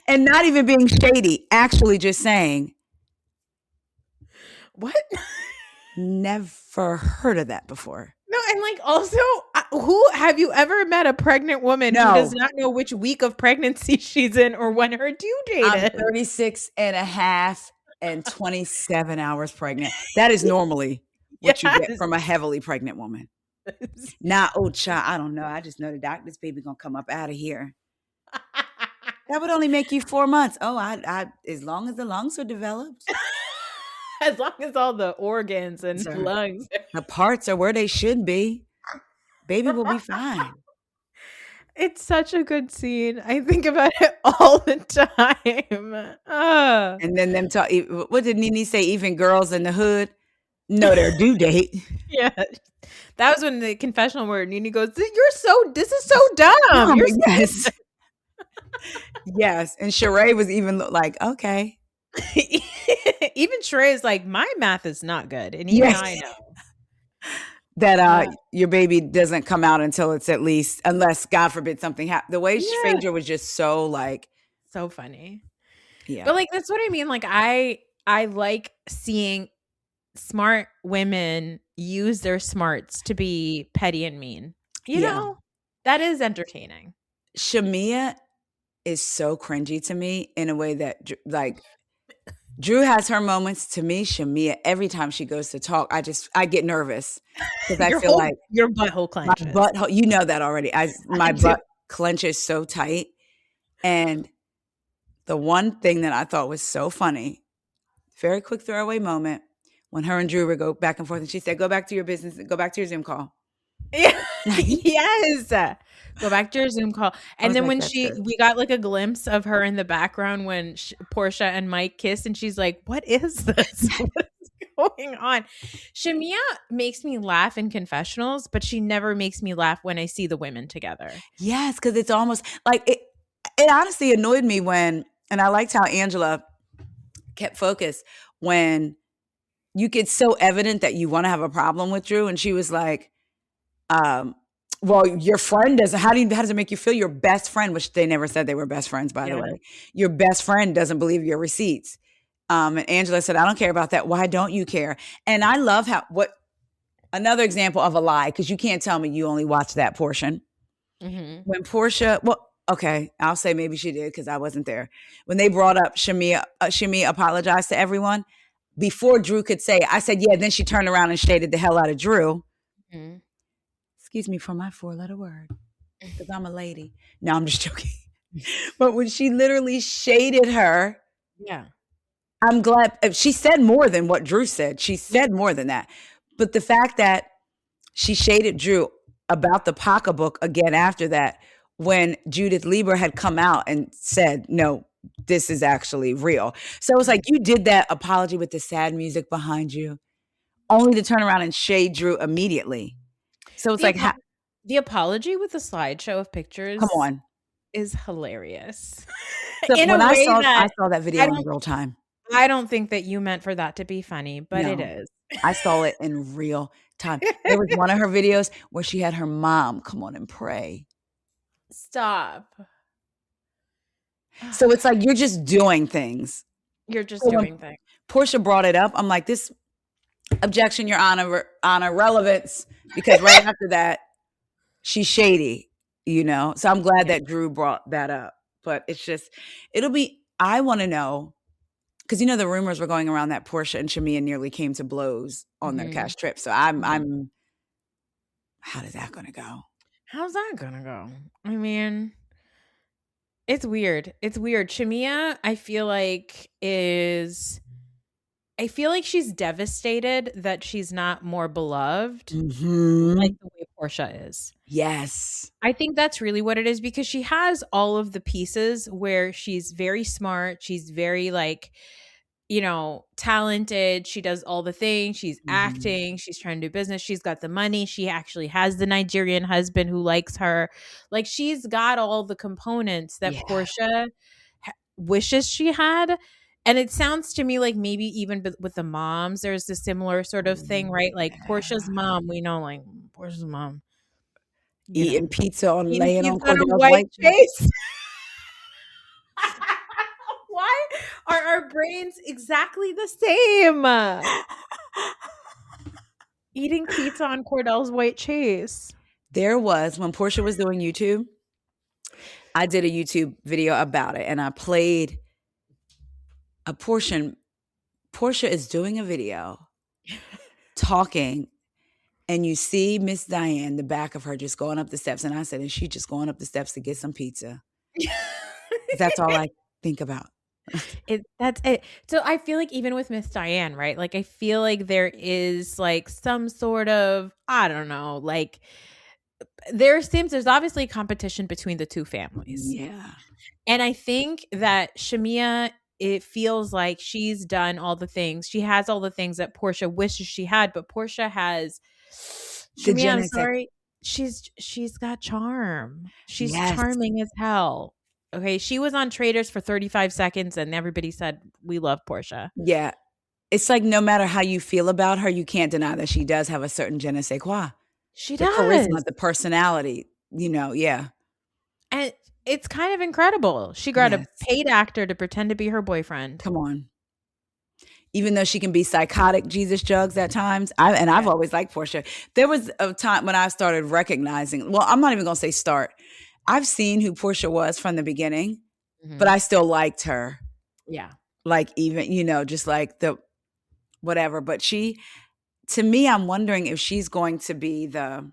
and not even being shady. Actually, just saying, what? Never heard of that before. No, and like also, who have you ever met a pregnant woman who does not know which week of pregnancy she's in or when her due date is? I'm 36 and a half and 27 hours pregnant. That is normally what you get from a heavily pregnant woman. Child, I don't know. I just know the doctor's baby gonna come up out of here. That would only make you 4 months. Oh, I as long as the lungs are developed. As long as all the organs and lungs. The parts are where they should be. Baby will be fine. It's such a good scene. I think about it all the time. And then them talk. What did Nene say? Even girls in the hood know their due date. Yeah. That was when the confessional where Nene goes, this is so dumb. Yes. Yes. And Sheree was even like, okay. Even Sheree is like, my math is not good. And even I know. That your baby doesn't come out until it's at least, unless God forbid something happens. The way Phaedra was just so like. So funny. Yeah. But like, that's what I mean. Like I like seeing smart women use their smarts to be petty and mean. You know? That is entertaining. Shamia is so cringy to me in a way that, like, Drew has her moments. To me, Shamia, every time she goes to talk, I get nervous because I feel like your butthole clenches. My butthole, you know that already. My butt clenches so tight. And the one thing that I thought was so funny, very quick throwaway moment, when her and Drew would go back and forth, and she said, "Go back to your business. Go back to your Zoom call." Yes. Go back to your Zoom call. And then when we got like a glimpse of her in the background when Portia and Mike kissed, and she's like, "What is this? What's going on?" Shamia makes me laugh in confessionals, but she never makes me laugh when I see the women together. Yes, because it's almost like it honestly annoyed me when, and I liked how Angela kept focused when you get so evident that you want to have a problem with Drew, and she was like, well, your friend doesn't, how does it make you feel? Your best friend, which they never said they were best friends, by the way. Your best friend doesn't believe your receipts. And Angela said, "I don't care about that. Why don't you care?" And I love another example of a lie, because you can't tell me you only watched that portion. Mm-hmm. When Portia, okay, I'll say maybe she did because I wasn't there. When they brought up Shamia apologized to everyone, before Drew could say it, I said, yeah, then she turned around and shaded the hell out of Drew. Mm-hmm. Excuse me for my 4-letter word, because I'm a lady. No, I'm just joking. But when she literally shaded her, yeah, I'm glad she said more than what Drew said. She said more than that. But the fact that she shaded Drew about the pocketbook again after that, when Judith Lieber had come out and said, no, this is actually real. So it's like you did that apology with the sad music behind you, only to turn around and shade Drew immediately. So it's the apology with the slideshow of pictures. Come on. Is hilarious. So when I saw that video in real time. I don't think that you meant for that to be funny, but it is. I saw it in real time. There was one of her videos where she had her mom come on and pray. Stop. So it's like you're just doing things. You're just doing things. Portia brought it up. I'm like, this objection, Your Honor, relevance, because right after that, she's shady, you know? So I'm glad that Drew brought that up. But it's just, I want to know, because you know the rumors were going around that Portia and Shamia nearly came to blows on their cash trip. So I'm how is that going to go? How's that going to go? I mean, it's weird. It's weird. Shamia, I feel like she's devastated that she's not more beloved like the way Portia is. Yes. I think that's really what it is, because she has all of the pieces where she's very smart. She's very talented. She does all the things. She's acting. She's trying to do business. She's got the money. She actually has the Nigerian husband who likes her. Like, she's got all the components that Portia wishes she had. And it sounds to me like maybe even with the moms, there's a similar sort of thing, right? Like Portia's mom, we know, like Portia's mom eating pizza on laying on Cordell's white face. Why are our brains exactly the same? Eating pizza on Cordell's white chase. There was, when Portia was doing YouTube, I did a YouTube video about it, and I played a portion. Portia is doing a video talking, and you see Miss Diane, the back of her, just going up the steps. And I said, is she just going up the steps to get some pizza? That's all I think about. That's it. So I feel like even with Miss Diane, right? Like, I feel like there is like some sort of, I don't know, like there's obviously competition between the two families. Yeah. And I think that Shamia, it feels like she's done all the things. She has all the things that Portia wishes she had, but Portia has, Shamia, I'm sorry, she's got charm. She's charming as hell. Okay, she was on Traders for 35 seconds and everybody said, we love Portia. Yeah. It's like no matter how you feel about her, you can't deny that she does have a certain je ne sais quoi. She does. The charisma, the personality, yeah. And it's kind of incredible. She got a paid actor to pretend to be her boyfriend. Come on. even though she can be psychotic Jesus jugs at times. I've always liked Portia. There was a time when I started recognizing, well, I'm not even going to say start. I've seen who Portia was from the beginning, but I still liked her. Yeah. Like even, just like the whatever. But to me, I'm wondering if she's going to be the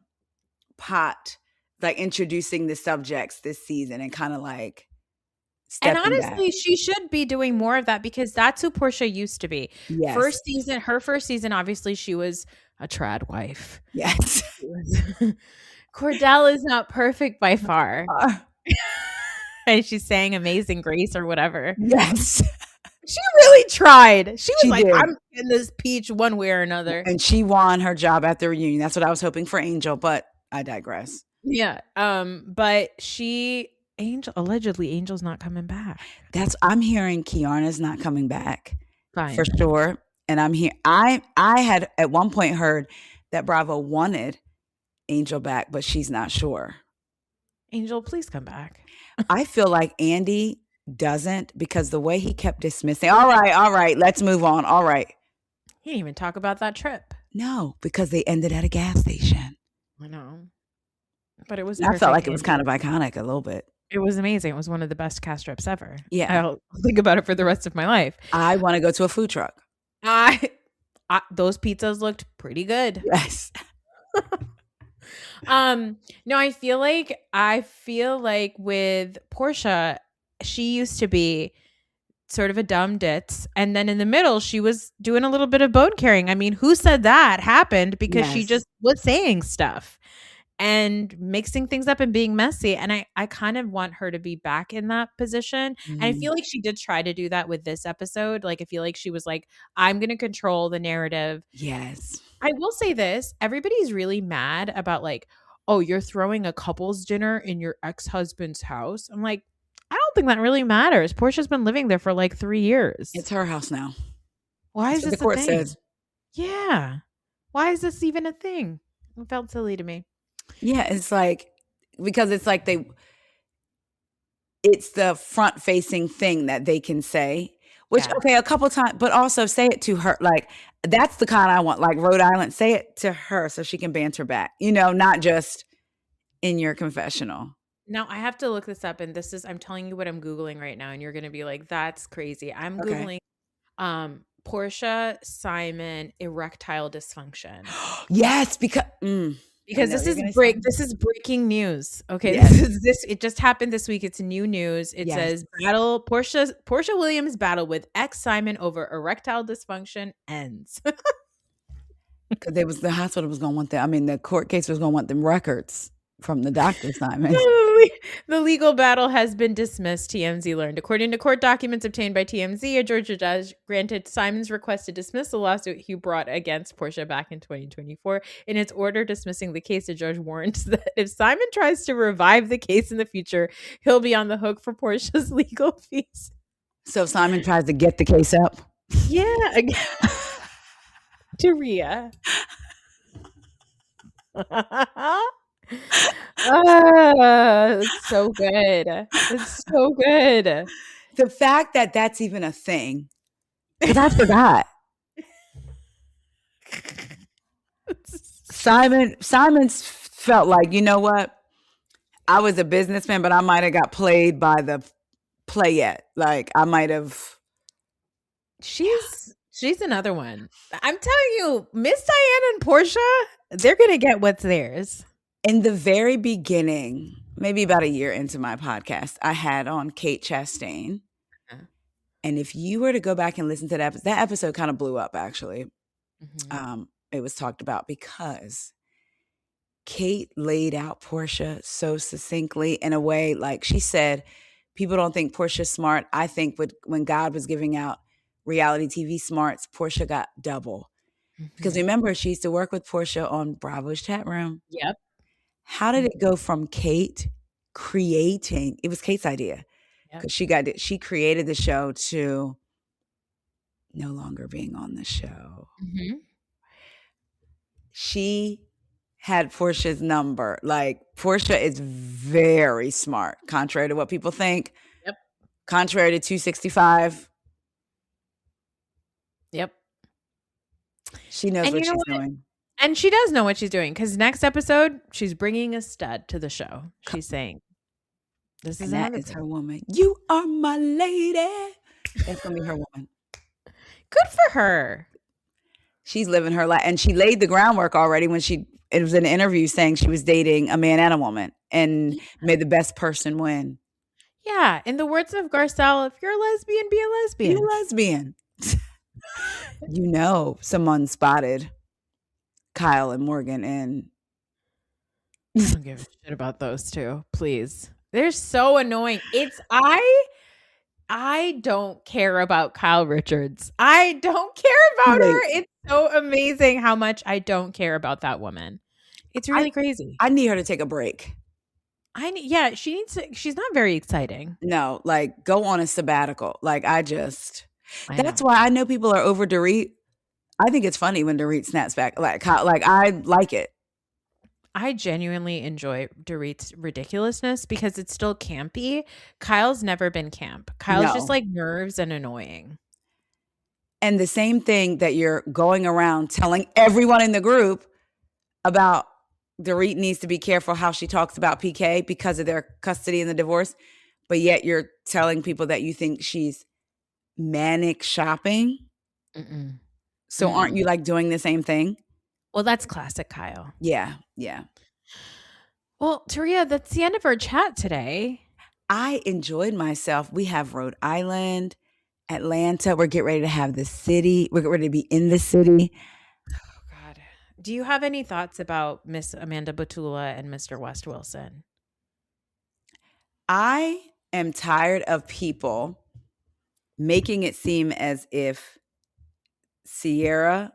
pot, like introducing the subjects this season and kind of like And stepping honestly, back. she should be doing more of that because that's who Portia used to be. Yes. Her first season, obviously, she was a trad wife. Yes. Cordell is not perfect by far. And she's saying Amazing Grace or whatever. Yes. She really tried. She was like, did. I'm in this peach one way or another. And she won her job at the reunion. That's what I was hoping for Angel, but I digress. Yeah. But allegedly Angel's not coming back. I'm hearing Kiana's not coming back. Fine. For sure. And I'm here. I had at one point heard that Bravo wanted Angel back, but she's not sure. Angel, please come back. I feel like Andy doesn't, because the way he kept dismissing, all right, let's move on. All right. He didn't even talk about that trip. No, because they ended at a gas station. I know. But it was I felt like it was kind of iconic a little bit. It was amazing. It was one of the best cast trips ever. Yeah. I'll think about it for the rest of my life. I want to go to a food truck. Those pizzas looked pretty good. Yes. No, I feel like with Portia, she used to be sort of a dumb ditz, and then in the middle she was doing a little bit of bone carrying. I mean, who said that happened? Because she just was saying stuff and mixing things up and being messy, and I kind of want her to be back in that position. And I feel like she did try to do that with this episode. Like, I feel like she was like, I'm going to control the narrative. Yes. I will say this, everybody's really mad about like, oh, you're throwing a couple's dinner in your ex-husband's house. I'm like, I don't think that really matters. Portia's been living there for like 3 years. It's her house now. Why is That's what this the court a thing? says. Yeah. Why is this even a thing? It felt silly to me. Yeah, it's like, because it's like it's the front facing thing that they can say, which, okay, a couple times, but also say it to her. Like, that's the kind I want, like Rhode Island, say it to her so she can banter back, not just in your confessional. Now I have to look this up, and I'm telling you what I'm Googling right now, and you're going to be like, that's crazy. I'm Googling Portia Simon erectile dysfunction. Yes, because this is breaking news. Okay, Yes. it just happened this week. It's new news. It says Portia Williams' battle with ex Simon over erectile dysfunction ends. Because the hospital was going to want the court case was going to want them records from the doctor, Simon. The legal battle has been dismissed, TMZ learned. According to court documents obtained by TMZ, a Georgia judge granted Simon's request to dismiss the lawsuit he brought against Portia back in 2024. In its order dismissing the case, the judge warned that if Simon tries to revive the case in the future, he'll be on the hook for Portia's legal fees. So if Simon tries to get the case up? Yeah. Taria. It's so good. It's so good. The fact that that's even a thing, because I forgot. Simon's felt like, you know what? I was a businessman, but I might have got played by the playette. Like, I might have. She's another one. I'm telling you, Miss Diana and Portia, they're gonna get what's theirs. In the very beginning, maybe about a year into my podcast, I had on Kate Chastain. And if you were to go back and listen to that episode kind of blew up, actually. It was talked about because Kate laid out Portia so succinctly in a way, like she said, people don't think Portia's smart. I think when God was giving out reality TV smarts, Portia got double. Because remember, she used to work with Portia on Bravo's chat room. Yep. How did it go from Kate creating? It was Kate's idea because she created the show to no longer being on the show. She had Portia's number. Like, Portia is very smart, contrary to what people think. Yep. Contrary to 265. Yep. She knows what she's doing. And she does know what she's doing, because next episode, she's bringing a stud to the show. She's saying, this is that is her woman. You are my lady. That's going to be her woman. Good for her. She's living her life. And she laid the groundwork already when it was an interview saying she was dating a man and a woman and made the best person win. Yeah. In the words of Garcelle, if you're a lesbian, be a lesbian. Be a lesbian. Someone spotted Kyle and Morgan, and I don't give a shit about those two. Please. They're so annoying. I don't care about Kyle Richards. I don't care about her. It's so amazing how much I don't care about that woman. It's really crazy. I need her to take a break. She needs to. She's not very exciting. No, like go on a sabbatical. Like that's why I know people are over Dorit. I think it's funny when Dorit snaps back. Like I like it. I genuinely enjoy Dorit's ridiculousness because it's still campy. Kyle's never been camp. Kyle's just like nerves and annoying. And the same thing that you're going around telling everyone in the group about Dorit needs to be careful how she talks about PK because of their custody and the divorce. But yet you're telling people that you think she's manic shopping. Mm-mm. So aren't you like doing the same thing? Well, that's classic Kyle. Yeah. Well, Taria, that's the end of our chat today. I enjoyed myself. We have Rhode Island, Atlanta. We're getting ready to have the city. We're getting ready to be in the city. Oh, God. Do you have any thoughts about Miss Amanda Batula and Mr. West Wilson? I am tired of people making it seem as if Sierra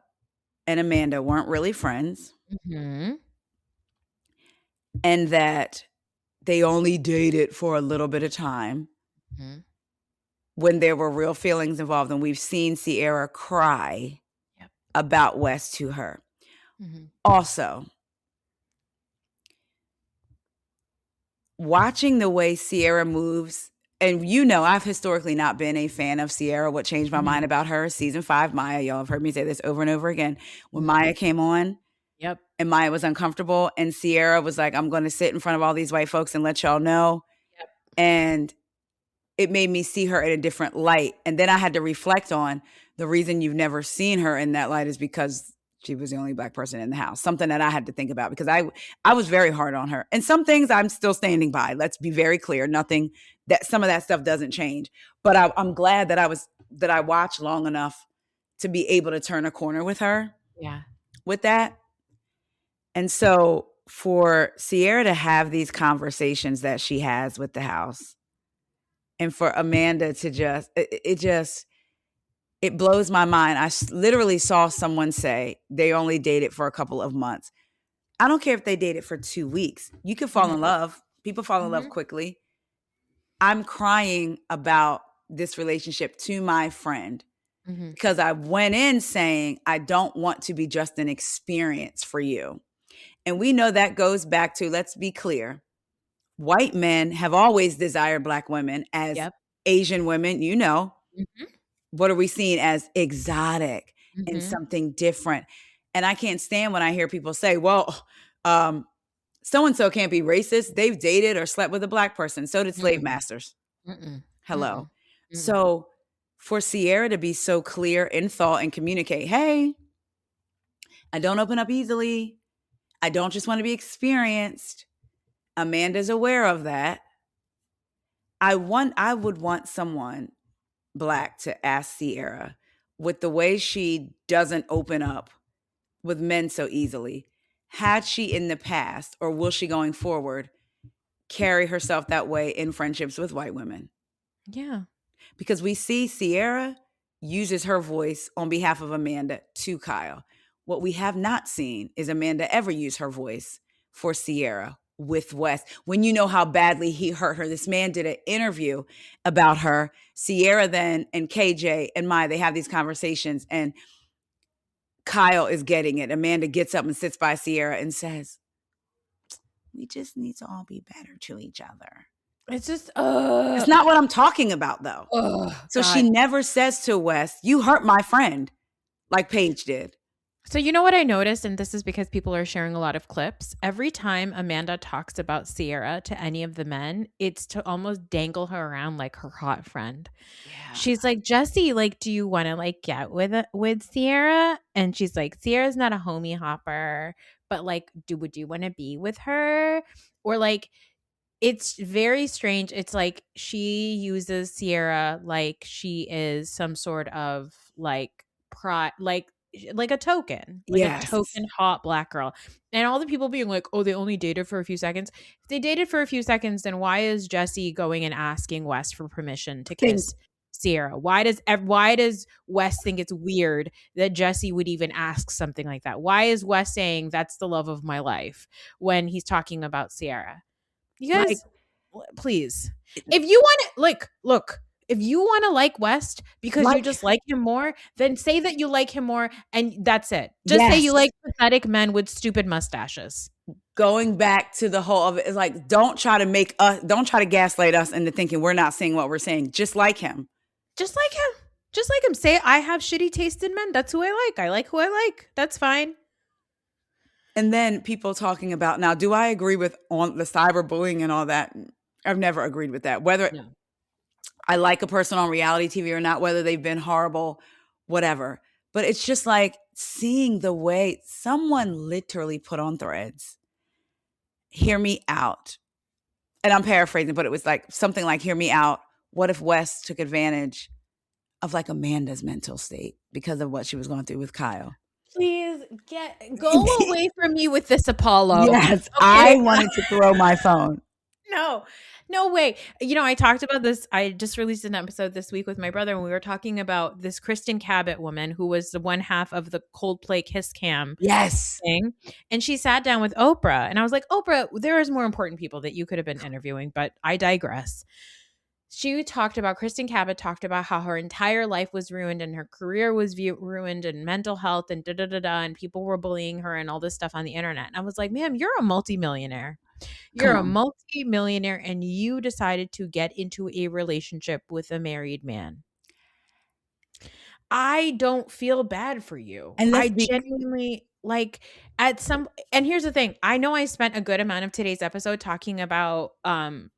and Amanda weren't really friends. Mm-hmm. And that they only dated for a little bit of time when there were real feelings involved. And we've seen Sierra cry about West to her. Mm-hmm. Also, watching the way Sierra moves, and I've historically not been a fan of Sierra. What changed my mind about her? Season 5, Maya. Y'all have heard me say this over and over again. When Maya came on, and Maya was uncomfortable, and Sierra was like, I'm going to sit in front of all these white folks and let y'all know. And it made me see her in a different light. And then I had to reflect on the reason you've never seen her in that light is because she was the only Black person in the house. Something that I had to think about because I was very hard on her. And some things I'm still standing by. Let's be very clear. Some of that stuff doesn't change. But I'm glad that I watched long enough to be able to turn a corner with her. Yeah. With that. And so for Sierra to have these conversations that she has with the house, and for Amanda to it blows my mind. I literally saw someone say they only dated for a couple of months. I don't care if they dated for 2 weeks. You can fall in love. People fall in love quickly. I'm crying about this relationship to my friend because I went in saying, I don't want to be just an experience for you. And we know that goes back to, let's be clear, white men have always desired Black women as Asian women, What are we seeing as exotic and something different? And I can't stand when I hear people say, well, so-and-so can't be racist. They've dated or slept with a Black person. So did slave masters. Hello. So for Sierra to be so clear in thought and communicate, hey, I don't open up easily. I don't just want to be experienced. Amanda's aware of that. I would want someone Black to ask Sierra, with the way she doesn't open up with men so easily, had she in the past, or will she going forward, carry herself that way in friendships with white women? Yeah. Because we see Sierra uses her voice on behalf of Amanda to Kyle. What we have not seen is Amanda ever use her voice for Sierra with West. When you know how badly he hurt her. This man did an interview about her. Sierra then and KJ and Maya, they have these conversations and Kyle is getting it. Amanda gets up and sits by Sierra and says, we just need to all be better to each other. It's just, it's not what I'm talking about though. So God. she never says to West, you hurt my friend. like Paige did. So you know what I noticed, and this is because people are sharing a lot of clips. Every time Amanda talks about Sierra to any of the men, it's to almost dangle her around like her hot friend. Yeah. She's like, Jesse, like, do you want to like get with Sierra? And she's like, Sierra's not a homie hopper, but like, would you want to be with her? Or like, it's very strange. It's like she uses Sierra like she is some sort of like like a token, like a token hot black girl. And all the people being like, oh, they only dated for a few seconds. If they dated for a few seconds, then why is Jesse going and asking Wes for permission to kiss Sierra? Why does Wes think it's weird that Jesse would even ask something like that? Why is Wes saying that's the love of my life when he's talking about Sierra? You guys, please. If you want to look, if you want to like West because you just like him more, then say that you like him more and that's it. Just say you like pathetic men with stupid mustaches. Going back to the whole of it is like, don't try to gaslight us into thinking we're not saying what we're saying. Just like him. Just like him. Just like him. Say, I have shitty taste in men. That's who I like. I like who I like. That's fine. And then people talking about, now, do I agree with on the cyberbullying and all that? I've never agreed with that. Whether I like a person on reality TV or not, whether they've been horrible, whatever. But it's just like seeing the way someone literally put on Threads, hear me out. And I'm paraphrasing, but it was like something like, hear me out. What if Wes took advantage of like Amanda's mental state because of what she was going through with Kyle? Please go away from me with this, Apollo. Yes, okay. I wanted to throw my phone. No way. You know, I talked about this. I just released an episode this week with my brother, and we were talking about this Kristen Cabot woman who was the one half of the Coldplay Kiss Cam thing. And she sat down with Oprah, and I was like, Oprah, there is more important people that you could have been interviewing, but I digress. Kristen Cabot talked about how her entire life was ruined and her career was ruined and mental health and and people were bullying her and all this stuff on the internet. And I was like, ma'am, you're a multimillionaire. You're a multimillionaire and you decided to get into a relationship with a married man. I don't feel bad for you. And I genuinely like and here's the thing. I know I spent a good amount of today's episode talking about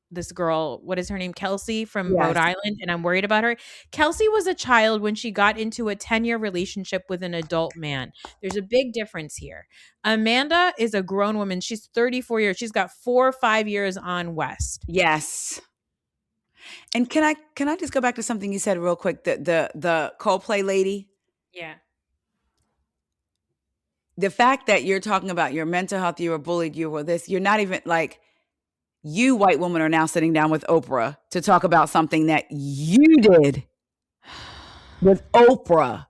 this girl, what is her name? Kelsey from Rhode Island. And I'm worried about her. Kelsey was a child when she got into a 10-year relationship with an adult man. There's a big difference here. Amanda is a grown woman. She's 34 years. She's got 4 or 5 years on West. Yes. And can I just go back to something you said real quick? The Coldplay lady. Yeah. The fact that you're talking about your mental health, you were bullied, you were this, you're not even like, you white women are now sitting down with Oprah to talk about something that you did with Oprah.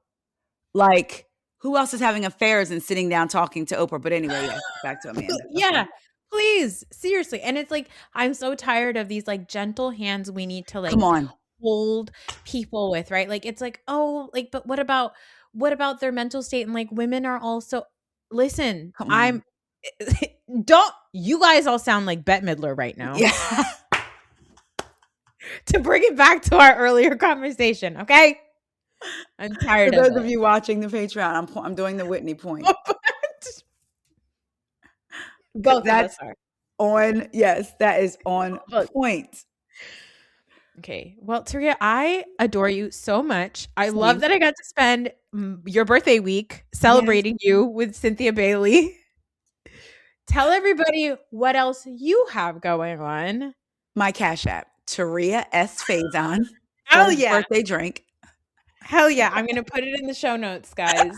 Like, who else is having affairs and sitting down talking to Oprah? But anyway, back to Amanda. Yeah, please. Seriously. And it's like, I'm so tired of these like gentle hands we need to like come on, hold people with, right? Like, it's like, oh, like, but what about their mental state? And like, women are also, listen, you guys all sound like Bette Midler right now. Yeah. To bring it back to our earlier conversation, okay? I'm tired of it. For those of you watching the Patreon, I'm doing the Whitney point. Both that's of us are. On, yes, that is on point. Okay. Well, Taria, I adore you so much. I love that I got to spend your birthday week celebrating you with Cynthia Bailey. Tell everybody what else you have going on. My Cash App, TariaSFaison. Hell yeah. Birthday drink. Hell yeah. I'm going to put it in the show notes, guys.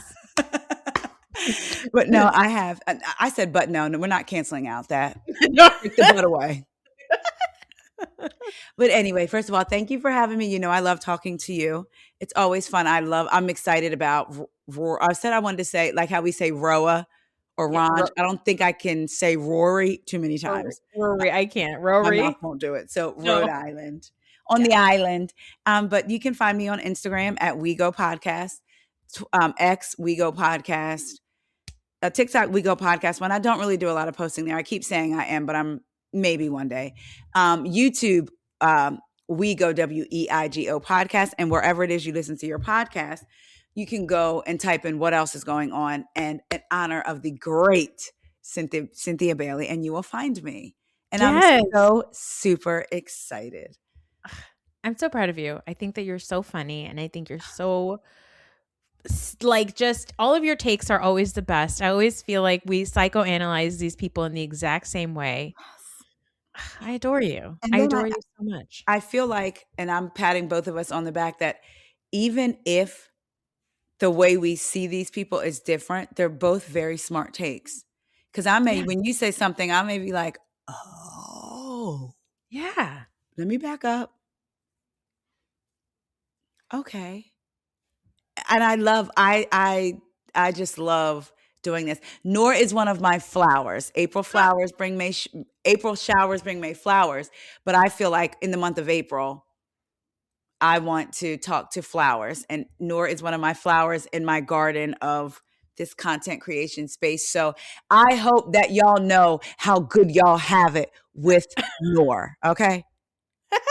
But no, I said, but no, we're not canceling out that. Take the butt away. But anyway, first of all, thank you for having me. You know, I love talking to you. It's always fun. I'm excited about I said I wanted to say, like how we say RHOA or Ron. I don't think I can say RHORI too many times. RHORI, I can't. RHORI. My mouth won't do it. So Rhode Island. On the island. But you can find me on Instagram at We Go Podcast, X We Go Podcast, TikTok We Go Podcast. When I don't really do a lot of posting there. I keep saying I am, but I'm maybe one day. YouTube, We Go WEIGO Podcast, and wherever it is you listen to your podcast, you can go and type in what else is going on and in honor of the great Cynthia Bailey, and you will find me. And Yes. I'm so super excited. I'm so proud of you. I think that you're so funny, and I think you're so like, just all of your takes are always the best. I always feel like we psychoanalyze these people in the exact same way. I adore you. And I then adore you so much. I feel like, and I'm patting both of us on the back, that even if the way we see these people is different, they're both very smart takes. Because when you say something, I may be like, oh. Yeah. Let me back up. Okay. And I just love doing this. Nor is one of my flowers. April showers bring May flowers. But I feel like in the month of April, I want to talk to flowers. And Nor is one of my flowers in my garden of this content creation space. So I hope that y'all know how good y'all have it with Nor. Okay.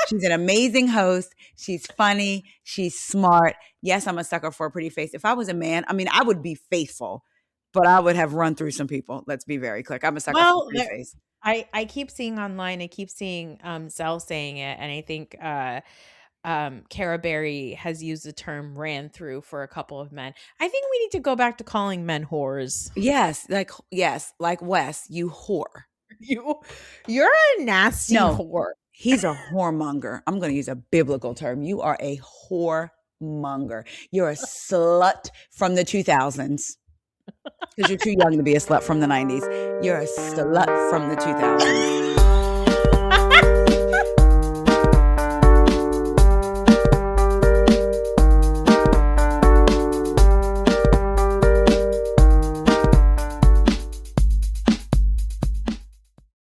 She's an amazing host. She's funny. She's smart. Yes, I'm a sucker for a pretty face. If I was a man, I mean, I would be faithful, but I would have run through some people. Let's be very clear. I'm a sucker for a pretty face. I keep seeing online, I keep seeing Zell saying it, and I think Cara Berry has used the term ran through for a couple of men. I think we need to go back to calling men whores. Yes, like Wes, you whore. You're a nasty whore. He's a whoremonger. I'm going to use a biblical term. You are a whoremonger. You're a slut from the 2000s. Because you're too young to be a slut from the 90s. You're a slut from the 2000s.